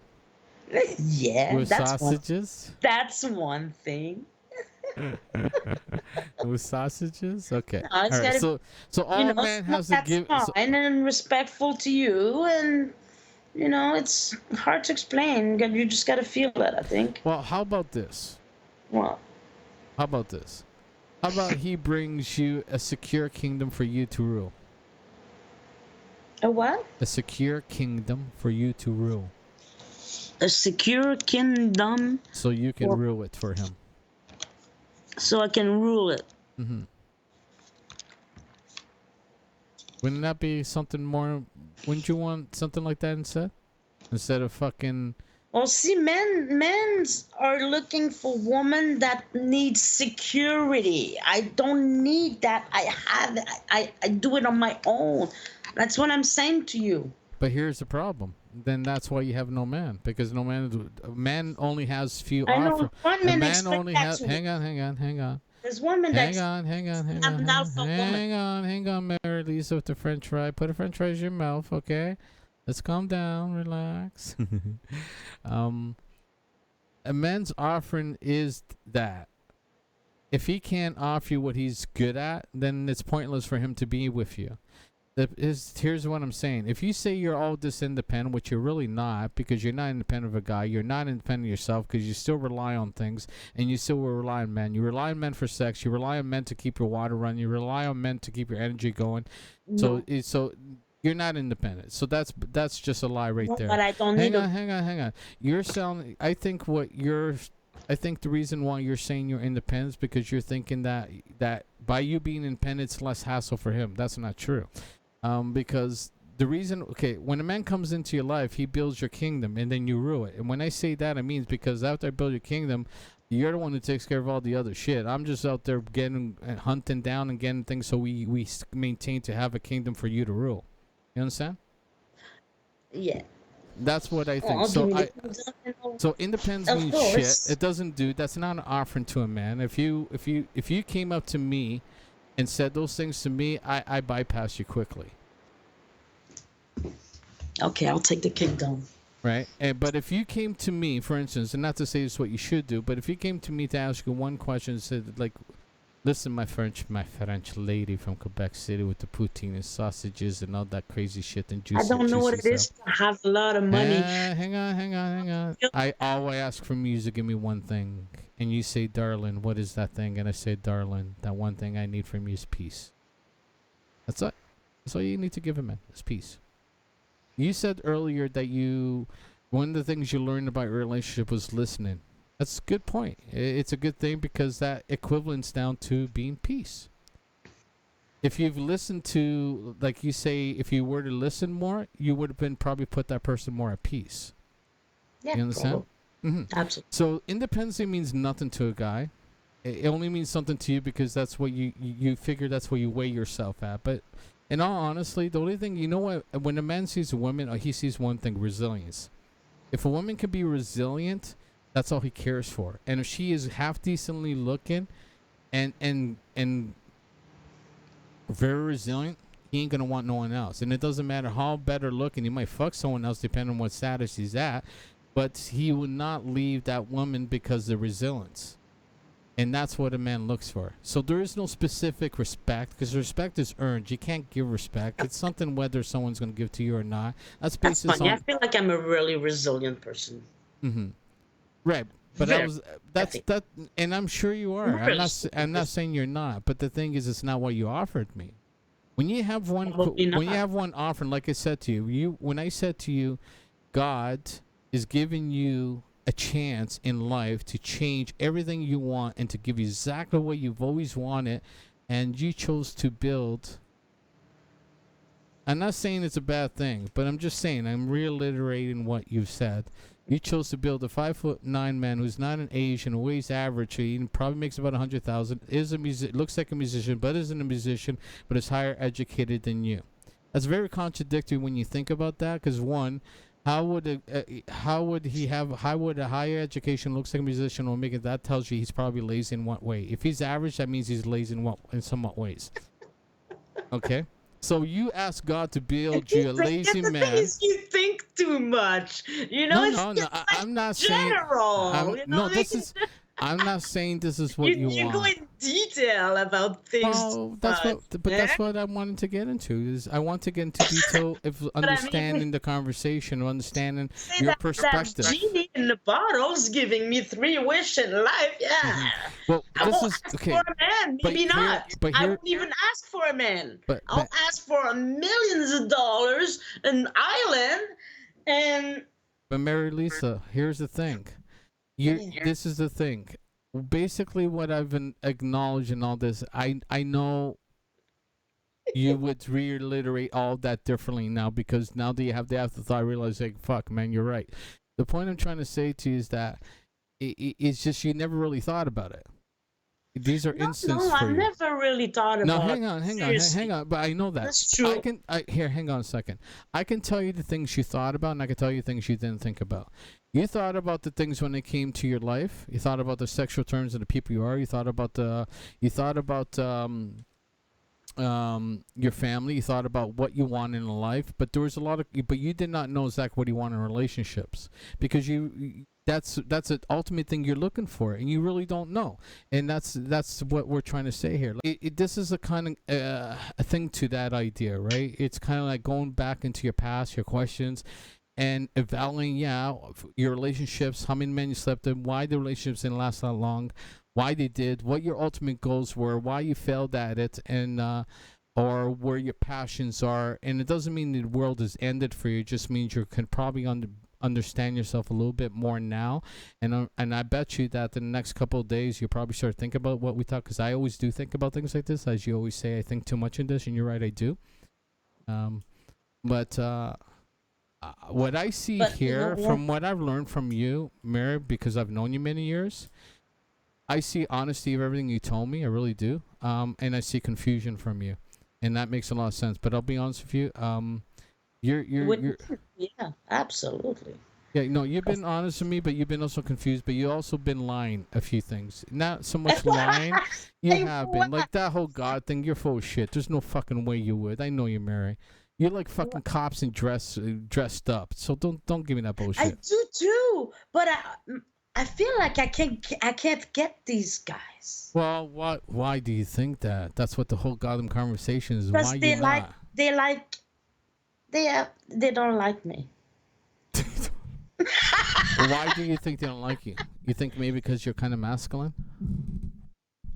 Yeah. With sausages? That's one thing. With sausages? Okay. No, all right. So all man has to give. That's fine and respectful to you, and it's hard to explain. You just got to feel it, I think. Well, how about this? What? How about this? How about he brings you a secure kingdom for you to rule? A what? A secure kingdom for you to rule. A secure kingdom. So you can rule it for him. So I can rule it. Mm-hmm. Wouldn't that be something more? Wouldn't you want something like that instead of fucking? Well, see, men are looking for women that need security. I don't need that. I do it on my own. That's what I'm saying to you. But here's the problem. Then that's why you have no man, because no man only has few. I know one man only has. Hang on. There's one man hang on, Mary Lisa, with the French fry. Put a French fry in your mouth, okay? Let's calm down, relax. A man's offering is that. If he can't offer you what he's good at, then it's pointless for him to be with you. Here's what I'm saying. If you say you're all this independent, which you're really not, because you're not independent of a guy, you're not independent of yourself, because you still rely on things, and you still will rely on men. You rely on men for sex. You rely on men to keep your water running. You rely on men to keep your energy going. No. So you're not independent. So that's just a lie right there. But I don't hang on. You're sounding. I think the reason why you're saying you're independent is because you're thinking that by you being independent, it's less hassle for him. That's not true. Because the reason, when a man comes into your life, he builds your kingdom, and then you rule it. And when I say that, it means because after I build your kingdom, You're the one who takes care of all the other shit. I'm just out there getting and hunting down and getting things so we maintain to have a kingdom for you to rule. You understand? Yeah. That's what I think. I'll So give I you the kingdom. so independence Of means course. shit. It doesn't do. That's not an offering to a man. If you came up to me and said those things to me, I bypass you quickly. Okay, I'll take the kingdom. Right. But if you came to me, for instance, and not to say this is what you should do, but if you came to me to ask you one question and said, like, listen, my French lady from Quebec City with the poutine and sausages and all that crazy shit and juicy. I don't know what it is to have a lot of money. Hang on. I always ask from you to give me one thing. And you say, darling, what is that thing? And I say, darling, that one thing I need from you is peace. That's it. That's all you need to give a man is peace. You said earlier that one of the things you learned about your relationship was listening. That's a good point. It's a good thing because that equivalents down to being peace. If you've listened to, like you say, if you were to listen more, you would have been probably put that person more at peace. Yeah, you understand? Mm-hmm. Absolutely. So independency means nothing to a guy. It only means something to you because that's what you figure that's where you weigh yourself at. But in all honesty, the only thing, you know what, when a man sees a woman, he sees one thing, resilience. If a woman can be resilient, that's all he cares for. And if she is half decently looking and very resilient, he ain't gonna want no one else. And it doesn't matter how better looking, he might fuck someone else depending on what status he's at, but he would not leave that woman because of resilience. And that's what a man looks for. So there is no specific respect because respect is earned. You can't give respect. It's something whether someone's going to give to you or not. That's based funny. on. I feel like I'm a really resilient person. Mm-hmm. Right, but that, and I'm sure you are. I'm not saying you're not. But the thing is, it's not what you offered me. When you have one offering, like I said to you, when I said to you, God is giving you a chance in life to change everything you want and to give you exactly what you've always wanted, and you chose to build. I'm not saying it's a bad thing, but I'm just saying, I'm reiterating what you've said. You chose to build a 5'9" man who's not an Asian, who weighs average, he probably makes about 100,000, looks like a musician, but isn't a musician, but is higher educated than you. That's very contradictory when you think about that, because one, how would a higher education looks like a musician will make it? That tells you he's probably lazy in what way. If he's average, that means he's lazy in somewhat ways. Okay, so you ask God to build you a lazy man. You think too much. You know. No. I'm not general. saying. No, this is. I'm not saying this is what you want. You go in detail about things. Oh, that's what I wanted to get into. Is I want to get into detail of understanding the conversation, or understanding your perspective. That genie in the bottle's giving me 3 wishes in life. Yeah. Mm-hmm. Well, this is okay. For a man, maybe not. I won't even ask for a man. I'll ask for millions of dollars, an island, and. But Mary Lisa, here's the thing. This is the thing. Basically, what I've been acknowledging all this, I know you would reiterate all that differently now, because now that you have the afterthought, I realize, like, fuck, man, you're right. The point I'm trying to say to you is that it's just you never really thought about it. These are instances for you. No, I never really thought about it. No, hang on. But I know that. That's true. Hang on a second. I can tell you the things you thought about, and I can tell you things you didn't think about. You thought about the things when it came to your life. You thought about the sexual terms of the people you are. You thought about your family. You thought about what you want in life. But there was but you did not know exactly what you want in relationships, because that's an ultimate thing you're looking for, and you really don't know. And that's what we're trying to say here. This is a kind of a thing to that idea, right? It's kind of like going back into your past, your questions, and evaluating, your relationships, how many men you slept in, why the relationships didn't last that long, why they did, what your ultimate goals were, why you failed at it, and or where your passions are. And it doesn't mean the world is ended for you. It just means you can probably understand yourself a little bit more now. And I bet you that in the next couple of days you'll probably start thinking about what we talk, because I always do think about things like this. As you always say, I think too much in this, and you're right, I do. But what I see here, from what I've learned from you, Mary, because I've known you many years, I see honesty of everything you told me. I really do. And I see confusion from you, and that makes a lot of sense. But I'll be honest with you. You're Yeah, absolutely. Yeah, no, you've been honest with me, but you've been also confused, but you also been lying a few things. Not so much lying, you have been. Like that whole God thing, you're full of shit. There's no fucking way you would. I know you, Mary. You're like fucking cops and dressed up. So don't give me that bullshit. I do too, but I feel like I can't get these guys. Well, why do you think that? That's what the whole goddamn conversation is. Because Why they you like not? they don't like me. Why do you think they don't like you? You think maybe because you're kind of masculine?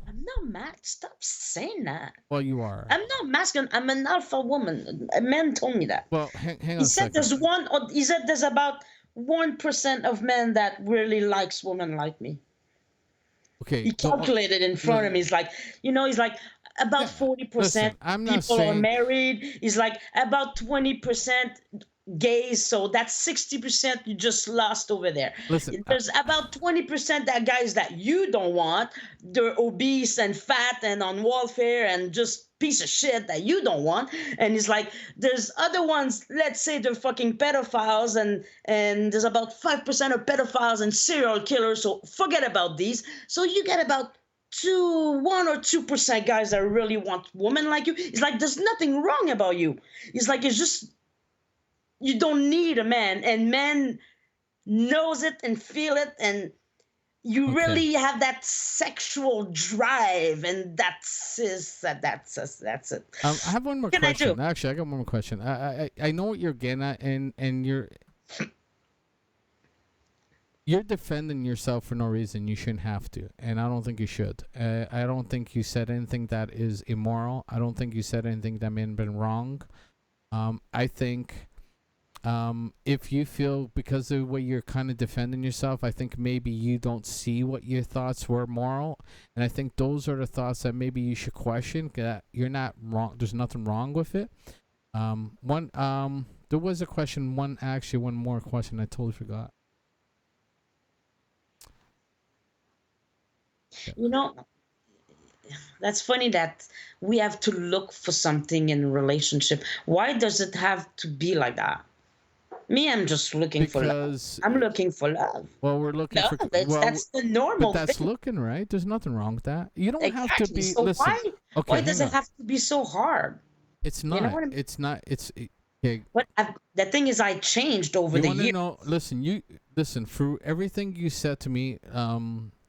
I'm not mad. Stop saying that. Well, you are. I'm not masculine. I'm an alpha woman. A man told me that. Well, hang on He a said second. he said there's about 1% of men that really likes women like me. Okay. He calculated in front of me. He's like, about 40% people are married. He's like about 20% gays, so that's 60% you just lost over there. Listen, there's about 20% that guys that you don't want. They're obese and fat and on welfare and just piece of shit that you don't want. And he's like, there's other ones, let's say they're fucking pedophiles, and there's about 5% of pedophiles and serial killers, so forget about these. So you get about 1 or 2% guys that really want women like you. It's like there's nothing wrong about you. It's like it's just you don't need a man, and men knows it and feel it, and you really have that sexual drive, and that's it. I have one more question. Actually, I got one more question. I know what you're getting at, and you're defending yourself for no reason. You shouldn't have to, and I don't think you should. I don't think you said anything that is immoral. I don't think you said anything that may have been wrong. I think if you feel because of the way you're kind of defending yourself, I think maybe you don't see what your thoughts were moral, and I think those are the thoughts that maybe you should question. That you're not wrong. There's nothing wrong with it. There was a question. One more question. I totally forgot. Yeah. That's funny that we have to look for something in a relationship. Why does it have to be like that? Me, I'm just looking for love. I'm looking for love. Well, we're looking for that's the normal but that's thing. looking, right? There's nothing wrong with that. You don't have to be. So listen. Why does it have to be so hard? It's not. You know what I mean? It's not. It's. Okay. But the thing is, I changed over the years. Listen. For everything you said to me,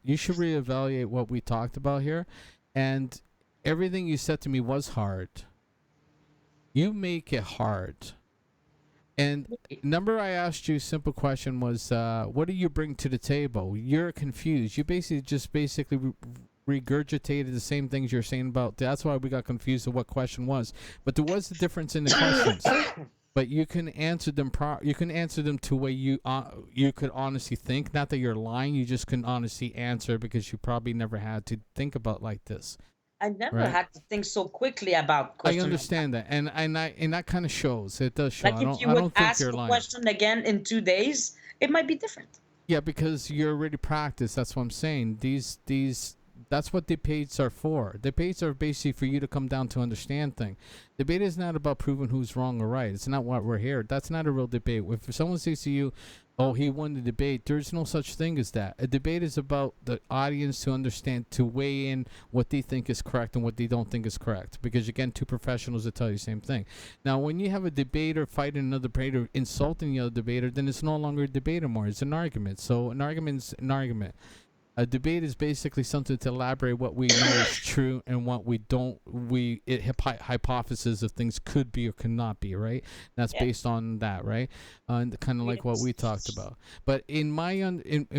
you should reevaluate what we talked about here, and everything you said to me was hard. You make it hard. And number I asked you a simple question was, what do you bring to the table? You're confused. You basically regurgitated the same things you're saying about. That's why we got confused of what question was. But there was a difference in the questions. But you can answer them. You can answer them to a way you could honestly think. Not that you're lying. You just can honestly answer because you probably never had to think about like this. I never had to think so quickly about questions. I understand that, and that kind of shows. It does show. Like if you would ask the question again in 2 days, it might be different. Yeah, because you're already practiced. That's what I'm saying. That's what debates are for. Debates are basically for you to come down to understand things. Debate is not about proving who's wrong or right. It's not what we're here. That's not a real debate. If someone says to you, oh, he won the debate, there's no such thing as that. A debate is about the audience to understand, to weigh in what they think is correct and what they don't think is correct. Because, again, two professionals will tell you the same thing. Now, when you have a debater fighting another debater, insulting the other debater, then it's no longer a debate anymore. It's an argument. So an argument is an argument. A debate is basically something to elaborate what we know is true and what we don't. Hypothesis of things could be or could not be, right? That's based on that, right? And kind of like what we talked about. But in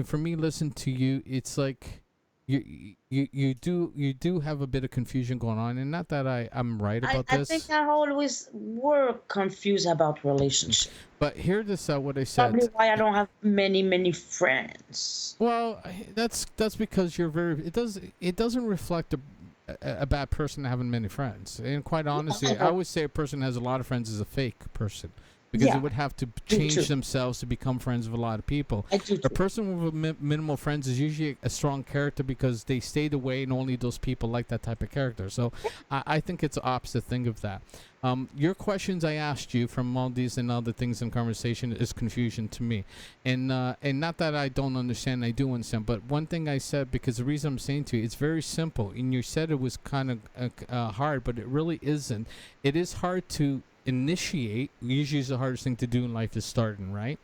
for me, listen to you, it's like you do have a bit of confusion going on, and not that I'm right about this. I think I always were confused about relationships. But hear this out. What I said. Probably why I don't have many friends. Well, that's because you're very. It doesn't reflect a bad person having many friends. And quite honestly, I would say a person who has a lot of friends is a fake person. because Yeah. they would have to True. change themselves to become friends with a lot of people. I do A too. person with minimal friends is usually a strong character because they stayed away and only those people like that type of character. So I think it's the opposite thing of that. Your questions I asked you from all these and other things in conversation is confusion to me, and not that I don't understand, I do understand. But one thing I said, because the reason I'm saying to you, it's very simple, and you said it was kind of hard, but it really isn't. It is hard to initiate. Usually, the hardest thing to do in life is starting, right?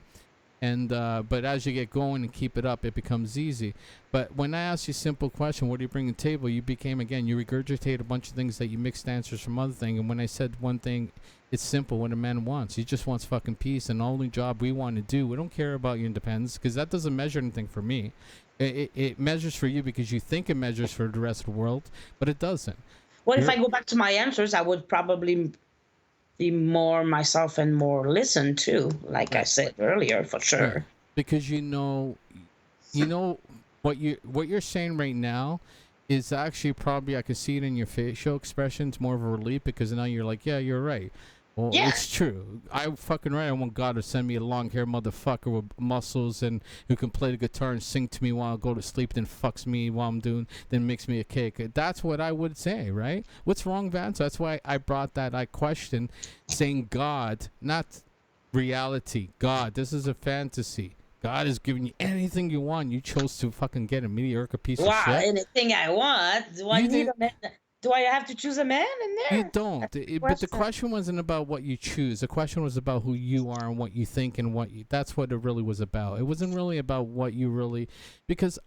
And but as you get going and keep it up, it becomes easy. But when I asked you a simple question, what do you bring to the table? You became, again, you regurgitate a bunch of things that you mixed answers from other things. And when I said one thing, it's simple. What a man wants, he just wants fucking peace. And the only job we want to do, we don't care about your independence, because that doesn't measure anything for me. It measures for you because you think it measures for the rest of the world, but it doesn't. Well, if I go back to my answers, I would probably be more myself and more listen to, like I said earlier, for sure. Right. Because you know what you're saying right now is actually probably, I can see it in your facial expressions, more of a relief, because now you're like, yeah, you're right. Well, Yeah. it's true. I'm fucking right. I want God to send me a long haired motherfucker with muscles and who can play the guitar and sing to me while I go to sleep, then fucks me while I'm doing, then makes me a cake. That's what I would say, right? What's wrong, Vance? That's why I brought that. I questioned saying God, not reality. God, this is a fantasy. God is giving you anything you want. You chose to fucking get a mediocre piece of shit. Anything I want. Do I need a man? Do I have to choose a man in there? You don't. But the question wasn't about what you choose. The question was about who you are and what you think and what you. That's what it really was about. It wasn't really about what you really, because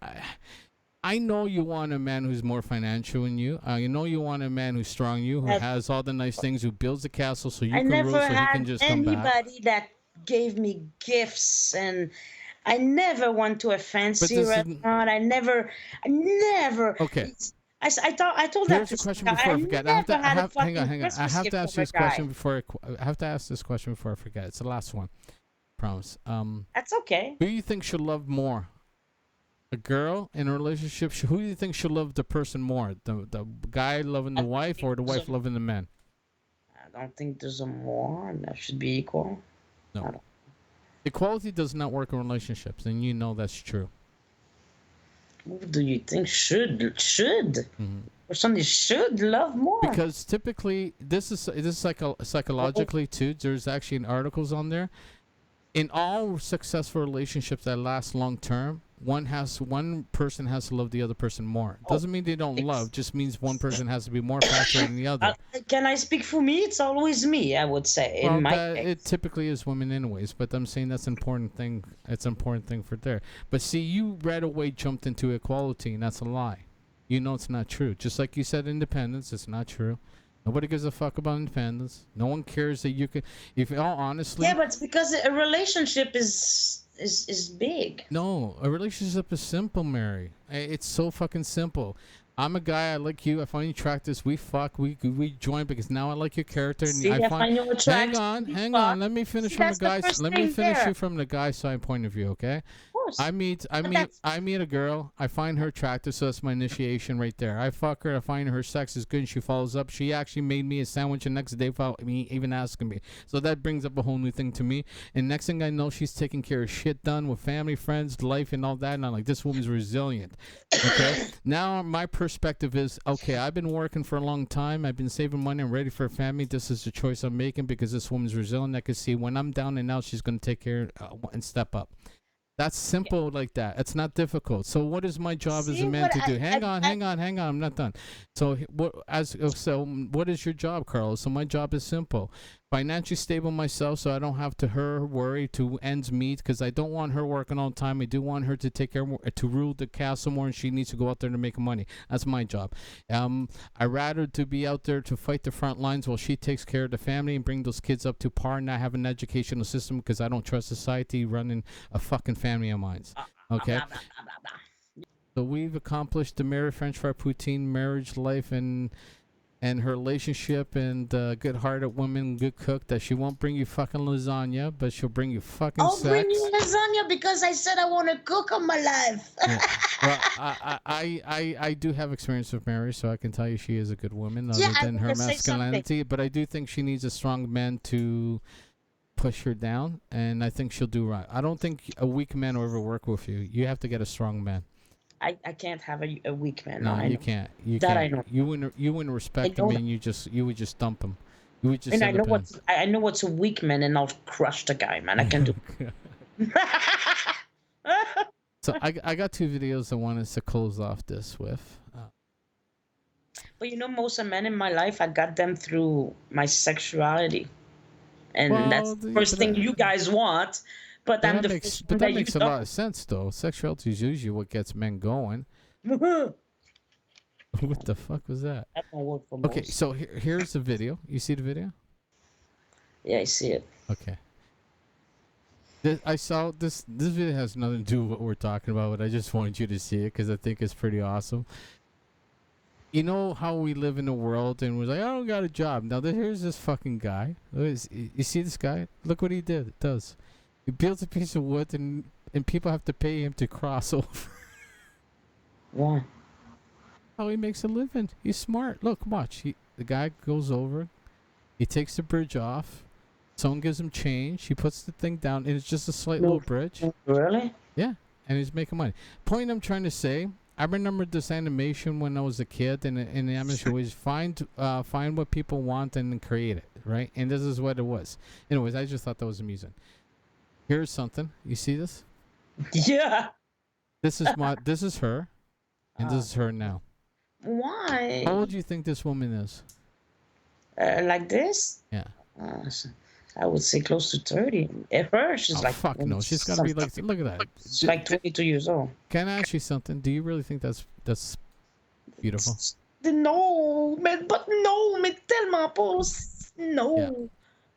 I know you want a man who's more financial than you. You know you want a man who's strong than you, who has all the nice things, who builds a castle so you can rule, so he can just come back. I never had anybody that gave me gifts, and I never went to a fancy restaurant. I never. Okay. I told Here's that a question before I forget. Hang on. I have to ask you this question before I have to ask this question before I forget. It's the last one. Promise. That's okay. Who do you think should love more? A girl in a relationship. Who do you think should love the person more? The guy loving the wife, or the wife loving the man? I don't think there's a more. That should be equal. No. Equality does not work in relationships, and you know that's true. Who do you think should? Or somebody should love more? Because typically, this is psychologically too. There's actually articles on there. In all successful relationships that last long term, one person has to love the other person more. Doesn't mean they don't love. Just means one person has to be more fascinated than the other. Can I speak for me? It's always me, I would say. Well, in my case. It typically is women anyways, but I'm saying that's an important thing. It's an important thing for there. But see, you right away jumped into equality, and that's a lie. You know it's not true. Just like you said independence, it's not true. Nobody gives a fuck about independence. No one cares that you can. If all honestly. Yeah, but it's because a relationship is big. No, a relationship is simple, Mary. It's so fucking simple. I'm a guy. I like you. I find you attractive. We fuck. We join because now I like your character. And See, I find you attractive. Hang on. Let me finish from the guys. Let me finish you from the guy's side point of view. Okay. Of course. I meet a girl. I find her attractive, so that's my initiation right there. I fuck her. I find her sex is good, and she follows up. She actually made me a sandwich the next day without me even asking me. So that brings up a whole new thing to me. And next thing I know, she's taking care of shit done with family, friends, life, and all that. And I'm like, this woman's resilient. Okay. Now my perspective is, okay, I've been working for a long time. I've been saving money. I'm ready for a family. This is the choice I'm making because this woman's resilient. I can see when I'm down and out, she's going to take care and step up. That's simple like that. It's not difficult. So what is my job as a man to do? Hang on. I'm not done. So what is your job, Carlos? So my job is simple. Financially stable myself so I don't have to worry to ends meet because I don't want her working all the time. I do want her to take care more, to rule the castle more, and she needs to go out there to make money. That's my job. I rather to be out there to fight the front lines while she takes care of the family and bring those kids up to par and not have an educational system because I don't trust society running a fucking family of mine. Okay? So we've accomplished the Mary French Fry Poutine marriage life and her relationship and good-hearted woman, good cook, that she won't bring you fucking lasagna, but she'll bring you fucking sex. I'll bring you lasagna because I said I want to cook all my life. Yeah. Well, I do have experience with Mary, so I can tell you she is a good woman other than her masculinity. But I do think she needs a strong man to push her down, and I think she'll do right. I don't think a weak man will ever work with you. You have to get a strong man. I can't have a weak man. No, I you know. can't. You That can't. I know. You wouldn't respect I him, know. and you would just dump him. You would just And end up in. I know what's a weak man, and I'll crush the guy, man. I can do. So I got 2 videos I wanted to close off this with. But most of men in my life, I got them through my sexuality, and that's the first thing you guys want. But I'm the first one that makes a lot of sense, though. Sexuality is usually what gets men going. What the fuck was that? That won't work for Okay, most. so here's the video. You see the video? Yeah, I see it. Okay. I saw this. This video has nothing to do with what we're talking about, but I just wanted you to see it because I think it's pretty awesome. You know how we live in a world and we're like, I don't got a job. Now here's this fucking guy. You see this guy? Look what he does. He builds a piece of wood and people have to pay him to cross over. Why? How he makes a living. He's smart. Look, watch. The guy goes over. He takes the bridge off. Someone gives him change. He puts the thing down, and it's just a slight little bridge. Really? Yeah, and he's making money. Point I'm trying to say, I remember this animation when I was a kid, and the animation was find what people want and then create it, right? And this is what it was. Anyways, I just thought that was amusing. Here's something. You see this? Yeah. This is her, and this is her now. Why? How old do you think this woman is? Like this? Yeah. I would say close to 30. At first, she's like... fuck no. She's got to be like... Look at that. She's like 22 years old. Can I ask you something? Do you really think that's beautiful? No, mais tellement pas. No.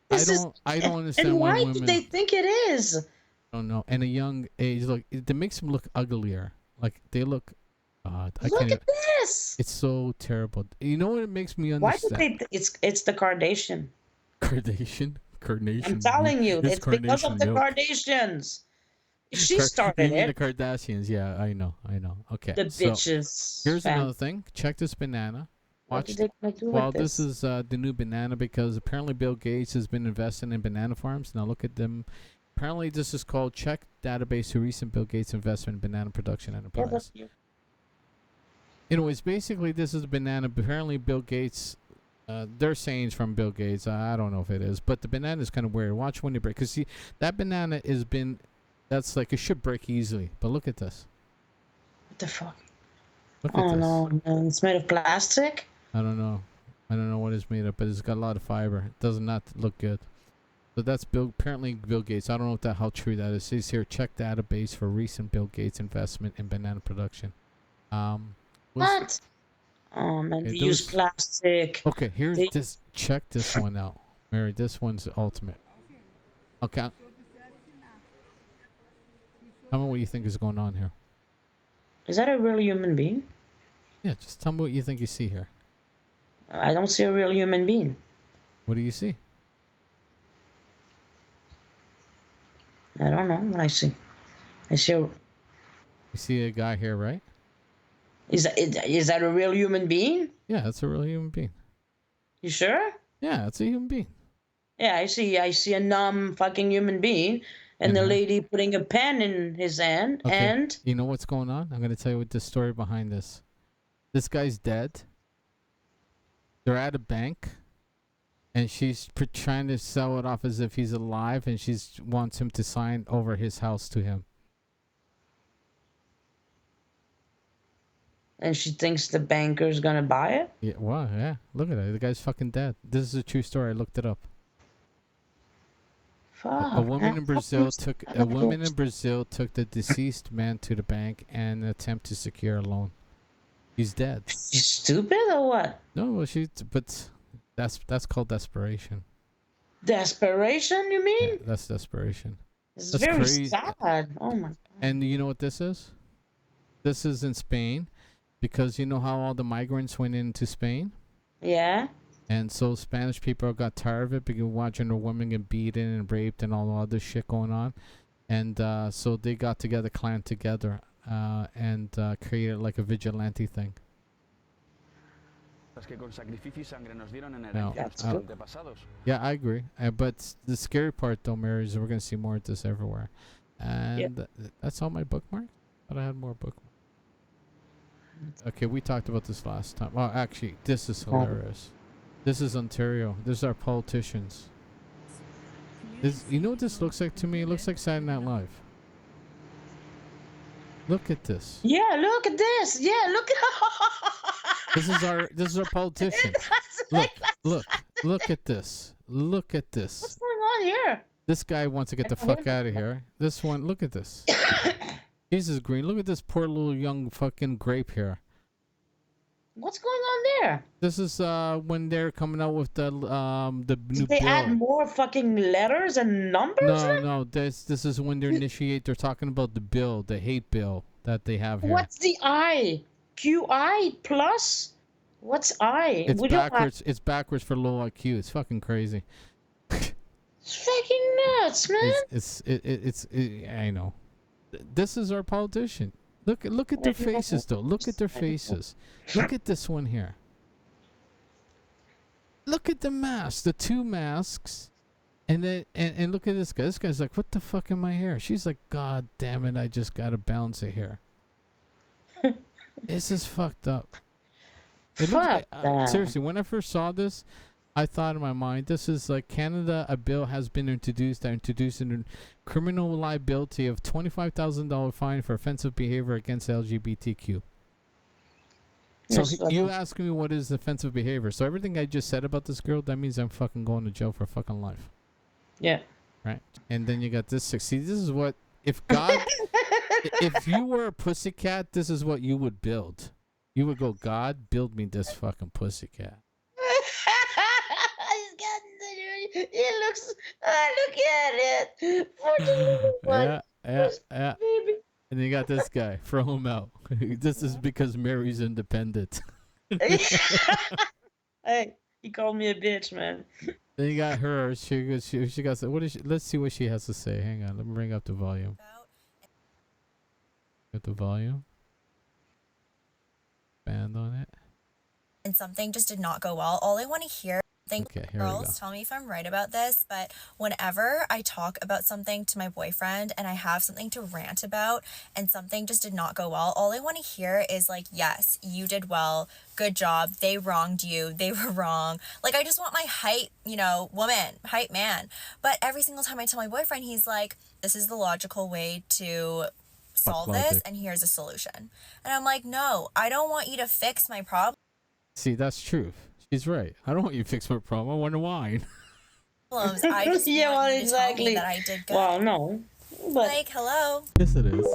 Yeah. I don't understand and why women... do they think it is? I don't know. And a young age, look, it makes them look uglier. Like, they look... Look at this. It's so terrible. You know what it makes me understand? Why did they... It's the Kardashian. Kardashian? I'm telling you, it's because of the Kardashians. She started it. The Kardashians, yeah, I know. Okay. The bitches. Here's another thing. Check this banana. Watch. Well, this is the new banana because apparently Bill Gates has been investing in banana farms. Now look at them. Apparently this is called Check Database of Recent Bill Gates Investment in Banana Production Enterprise. Anyways, basically this is a banana. Apparently Bill Gates... they're saying it's from Bill Gates. I don't know if it is, but the banana is kind of weird. Watch when you break, because see that banana has been, that's like it should break easily. But look at this. What the fuck? Look at this. No, man. It's made of plastic. I don't know what it's made of, but it's got a lot of fiber. It does not look good. So that's apparently Bill Gates. I don't know how true that is. It says here, check database for recent Bill Gates investment in banana production. What? Oh man, they use plastic. Okay, here's this. Check this one out, Mary. This one's the ultimate. Okay. Tell me what you think is going on here. Is that a real human being? Yeah, just tell me what you think you see here. I don't see a real human being. What do you see? I don't know what I see. You see a guy here, right? Is that a real human being? Yeah, that's a real human being. You sure? Yeah, it's a human being. Yeah, I see a numb fucking human being, and the lady putting a pen in his hand, okay. and... You know what's going on? I'm going to tell you what the story behind this. This guy's dead. They're at a bank, and she's trying to sell it off as if he's alive, and she wants him to sign over his house to him. And she thinks the banker's gonna buy it? Yeah, wow, yeah. Look at that. The guy's fucking dead. This is a true story. I looked it up. Fuck. A woman in Brazil took the deceased man to the bank in an attempt to secure a loan. He's dead. You stupid or what? No, well, but that's called desperation. Desperation, you mean? Yeah, that's desperation. It's very sad. Oh my God. And you know what this is? This is in Spain. Because you know how all the migrants went into Spain? Yeah. And so Spanish people got tired of it because watching a woman get beaten and raped and all the other shit going on. And so they got together, clan together, and created like a vigilante thing. No, yeah, I agree. But the scary part, though, Mary, is we're gonna see more of this everywhere, and that's all my bookmarks. But I had more bookmarks. Okay, we talked about this last time. Oh, actually, this is hilarious. This is Ontario. This is our politicians. This, you know what this looks like to me? It looks like Saturday Night Live. Look at this. Yeah, look at this. Yeah, look at This is our politician. Look at this. Look at this. What's going on here? This guy wants to get the fuck out of here. This one, look at this. Jesus green. Look at this poor little young fucking grape here. What's going on there? This is when they're coming out with the new Did they bill. add more fucking letters and numbers? No. This is when they're talking about the bill, the hate bill that they have here. What's the I? QI plus? What's I? It's backwards. It's backwards for low IQ. It's fucking crazy. It's fucking nuts, man. It's I know. This is our politician. Look at their faces, though. Look at their faces. Look at this one here. Look at the mask, the two masks, and then and look at this guy. This guy's like, "What the fuck in my hair?" She's like, "God damn it, I just gotta balance it here." This is fucked up. Seriously, when I first saw this, I thought in my mind, this is like Canada. A bill has been introduced that introduced a criminal liability of $25,000 fine for offensive behavior against LGBTQ. So you ask me what is offensive behavior. So everything I just said about this girl, that means I'm fucking going to jail for fucking life. Yeah. Right. And then you got this. See, this is what if God, if you were a pussycat, this is what you would build. You would go, God, build me this fucking pussycat. It looks. Look at it. Yeah. Baby. And then you got this guy. Throw him out. This is because Mary's independent. Hey, he called me a bitch, man. Then you got her. She got. What is? Let's see what she has to say. Hang on. Let me bring up the volume. Get the volume. Band on it. And something just did not go well. All I want to hear. Okay, here Girls, tell me if I'm right about this, but whenever I talk about something to my boyfriend and I have something to rant about and something just did not go well, all I want to hear is like, yes, you did well. Good job. They wronged you. They were wrong. Like, I just want my hype, woman, hype man. But every single time I tell my boyfriend, he's like, this is the logical way to solve this and here's a solution. And I'm like, no, I don't want you to fix my problem. See, that's truth. She's right. I don't want you to fix my problem. I want to whine. I just want you to tell me that I did good. Well, no. But like, hello. Yes, it is.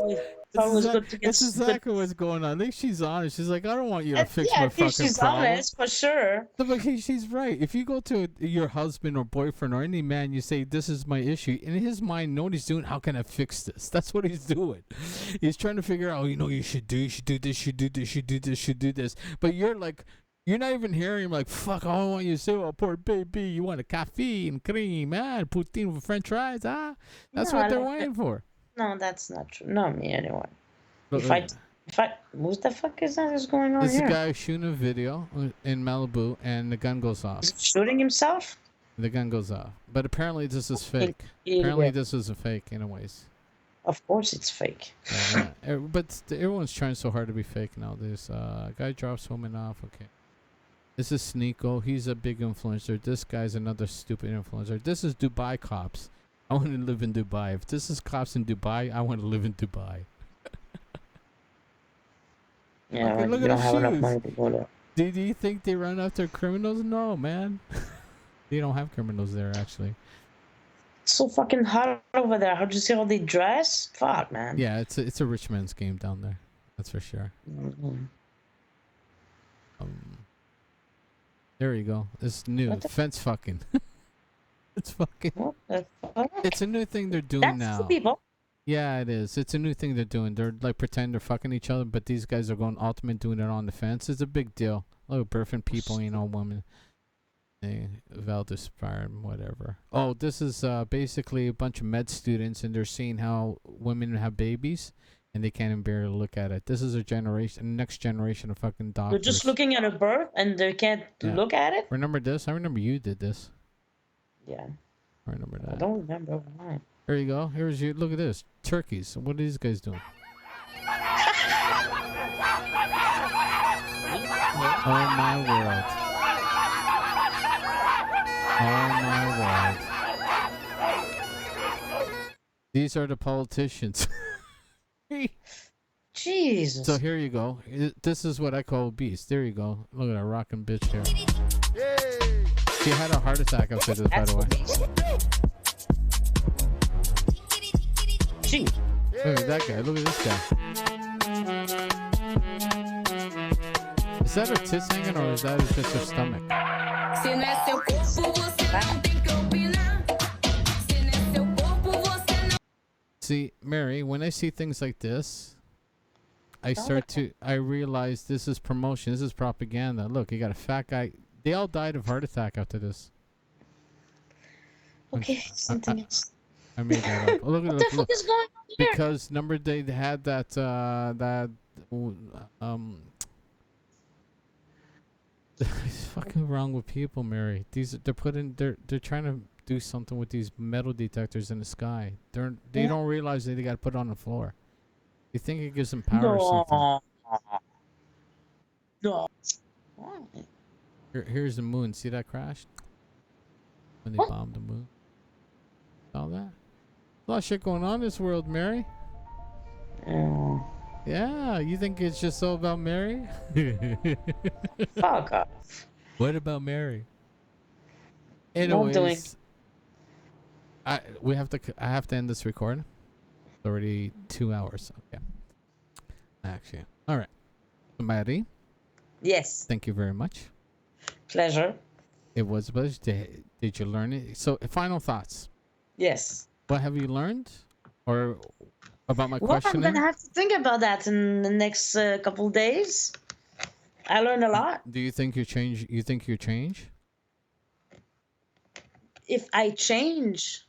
This is exactly what's going on. I think she's honest. She's like, I don't want you to fix my fucking problem. She's honest, for sure. But she's right. If you go to your husband or boyfriend or any man, you say, this is my issue. In his mind, know what he's doing. How can I fix this? That's what he's doing. He's trying to figure out, you should do this, you should do this. But you're like, you're not even hearing him like, fuck, all I want you to say, oh, poor baby, you want a coffee and cream, poutine with french fries, That's what they're waiting for. No, that's not true. Not me, anyway. If I, what the fuck is that is going on here? This guy shooting a video in Malibu, and the gun goes off. Is he shooting himself? The gun goes off. But apparently this is fake. Apparently this is a fake, anyways. Of course it's fake. But everyone's trying so hard to be fake now. This guy drops woman off, okay. This is Sneeko. He's a big influencer. This guy's another stupid influencer. This is Dubai cops. I want to live in Dubai. If this is cops in Dubai, I want to live in Dubai. Yeah, okay, look you at don't the have shoes. enough money to go there. Do you think they run after criminals? No, man. They don't have criminals there, actually. It's so fucking hot over there. How'd you see how they dress? Fuck, man. Yeah, it's a rich man's game down there. That's for sure. Mm-hmm. There you go. It's new. Fence fucking. It's fucking. What the fuck? It's a new thing they're doing now. That's people. Yeah, it is. It's a new thing they're doing. They're like pretend they're fucking each other, but these guys are going ultimate doing it on the fence. It's a big deal. Look, birthing people, women. They Valdespar, whatever. Oh, this is basically a bunch of med students, and they're seeing how women have babies, and they can't even bear to look at it. This is a generation, next generation of fucking They're doctors. just looking at a bird and they can't look at it. Remember this? I remember you did this. Yeah. I remember that. I don't remember why. There you go. Here's you. Look at this. Turkeys. What are these guys doing? Oh my world. Oh my world. These are the politicians. Jesus. So here you go. This is what I call obese. There you go. Look at that rockin' bitch here. She had a heart attack after this, by the way. Gee. Look at that guy. Look at this guy. Is that her tits hanging or is that just her stomach? See, Mary, when I see things like this, I realize this is promotion. This is propaganda. Look, you got a fat guy. They all died of heart attack after this. Okay, something else. I made that up. Oh, look at What the fuck is going on here? Because remember they had that it's fucking wrong with people, Mary. They're trying to do something with these metal detectors in the sky. They don't realize that they got to put it on the floor. You think it gives them power or something? No. Why? Here's the moon. See that crashed? When they bombed the moon. All that. A lot of shit going on in this world, Mary. Yeah, you think it's just all about Mary? Fuck off. What about Mary? Anyways, I have to end this recording. It's already 2 hours. Okay. Actually, all right. Mary. Yes. Thank you very much. Pleasure. It was a pleasure. Did you learn it? So, final thoughts. Yes. What have you learned, or about my Well, questioning? I'm gonna have to think about that in the next couple days. I learned a lot. Do you think you change? You think you change? If I change,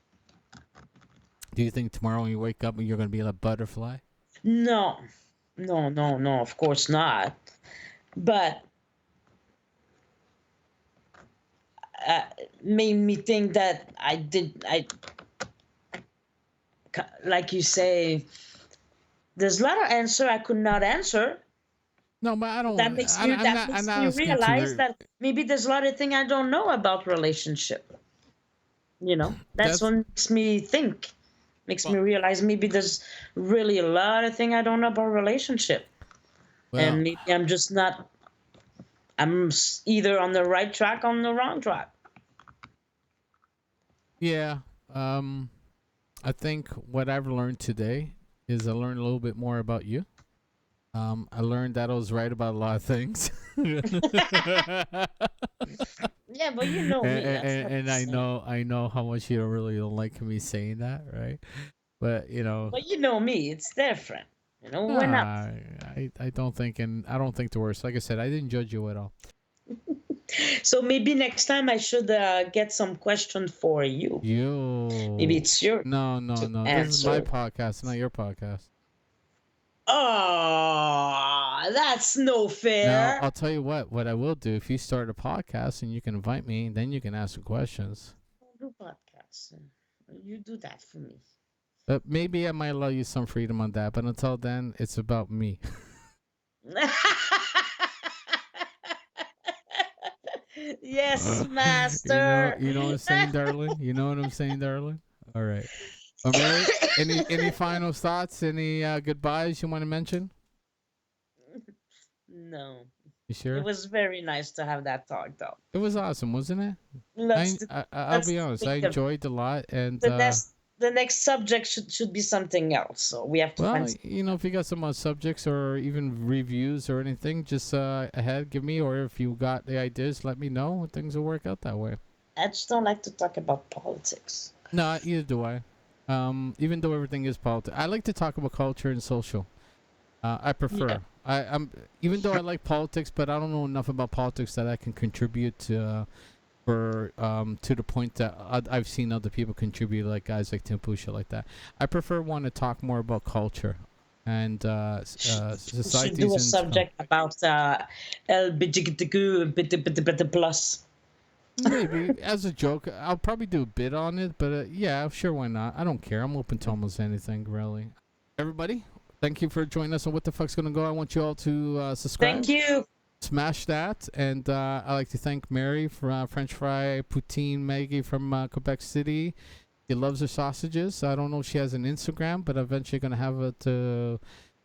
Do you think tomorrow when you wake up you're gonna be a butterfly? no, of course not. But made me think that like you say, there's a lot of answer I could not answer. No, but I don't. That makes me realize that maybe there's a lot of things I don't know about relationship. You know, that's what makes me think. Makes me realize maybe there's really a lot of things I don't know about relationship. Well, And maybe I'm just not, I'm either on the right track or on the wrong track. Yeah. I think what I've learned today is I learned a little bit more about you. I learned that I was right about a lot of things. Yeah, but you know me. and I know how much you don't like me saying that, right? But you know. But you know me, it's different. You know, we're not. I don't think, and I don't think the worst. Like I said, I didn't judge you at all. So maybe next time I should get some question for you. Maybe it's your. No. This is my podcast, not your podcast. Oh, that's no fair. Now, I'll tell you what I will do, if you start a podcast and you can invite me, then you can ask the questions. I'll do podcasts. You do that for me. But maybe I might allow you some freedom on that, but until then, it's about me. Yes, master. You know what I'm saying, darling? You know what I'm saying, darling? All right. Mary, any final thoughts? Any goodbyes you want to mention? No. You sure? It was very nice to have that talk, though. It was awesome, wasn't it? I'll be honest. I enjoyed a lot, and the next subject should be something else. So we have to find. You know, if you got some subjects or even reviews or anything, just ahead, give me. Or if you got the ideas, let me know. Things will work out that way. I just don't like to talk about politics. No, either do I. Even though everything is politics, I like to talk about culture and social. I prefer. Yeah. I'm even though I like politics, but I don't know enough about politics that I can contribute to the point that I've seen other people contribute, like guys like Tim Pusha, like that. I prefer want to talk more about culture, and Should societies do a and subject about LGBTQ plus. maybe as a joke. I'll probably do a bit on it, but yeah, sure, why not? I don't care. I'm open to almost anything, really. Everybody, thank you for joining us on What the Fuck's Gonna Go. I want you all to subscribe. Thank you. Smash that, and I'd like to thank Mary for French Fry Poutine Maggie from Quebec City. She loves her sausages. I don't know if she has an Instagram, but eventually gonna have it to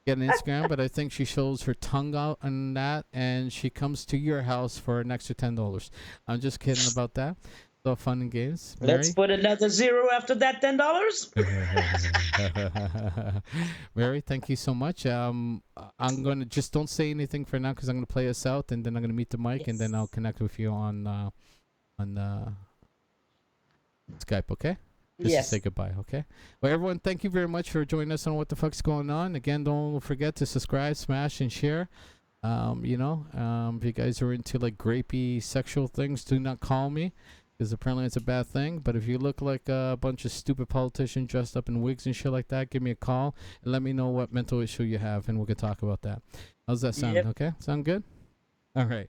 get an Instagram. But I think she shows her tongue out on that, and she comes to your house for an extra $10. I'm just kidding about that. So fun and games. Mary? Let's put another zero after that $10. Mary, thank you so much. I'm gonna just don't say anything for now because I'm gonna play us out, and then I'm gonna meet the mic, and then I'll connect with you on Skype. Okay. Just to say goodbye. Okay. Well, everyone, thank you very much for joining us on What the Fuck's Going On. Again, don't forget to subscribe, smash, and share. If you guys are into like grapey sexual things, do not call me. Because apparently it's a bad thing. But if you look like a bunch of stupid politicians dressed up in wigs and shit like that, give me a call and let me know what mental issue you have, and we can talk about that. How's that sound? Yep. Okay? Sound good? All right.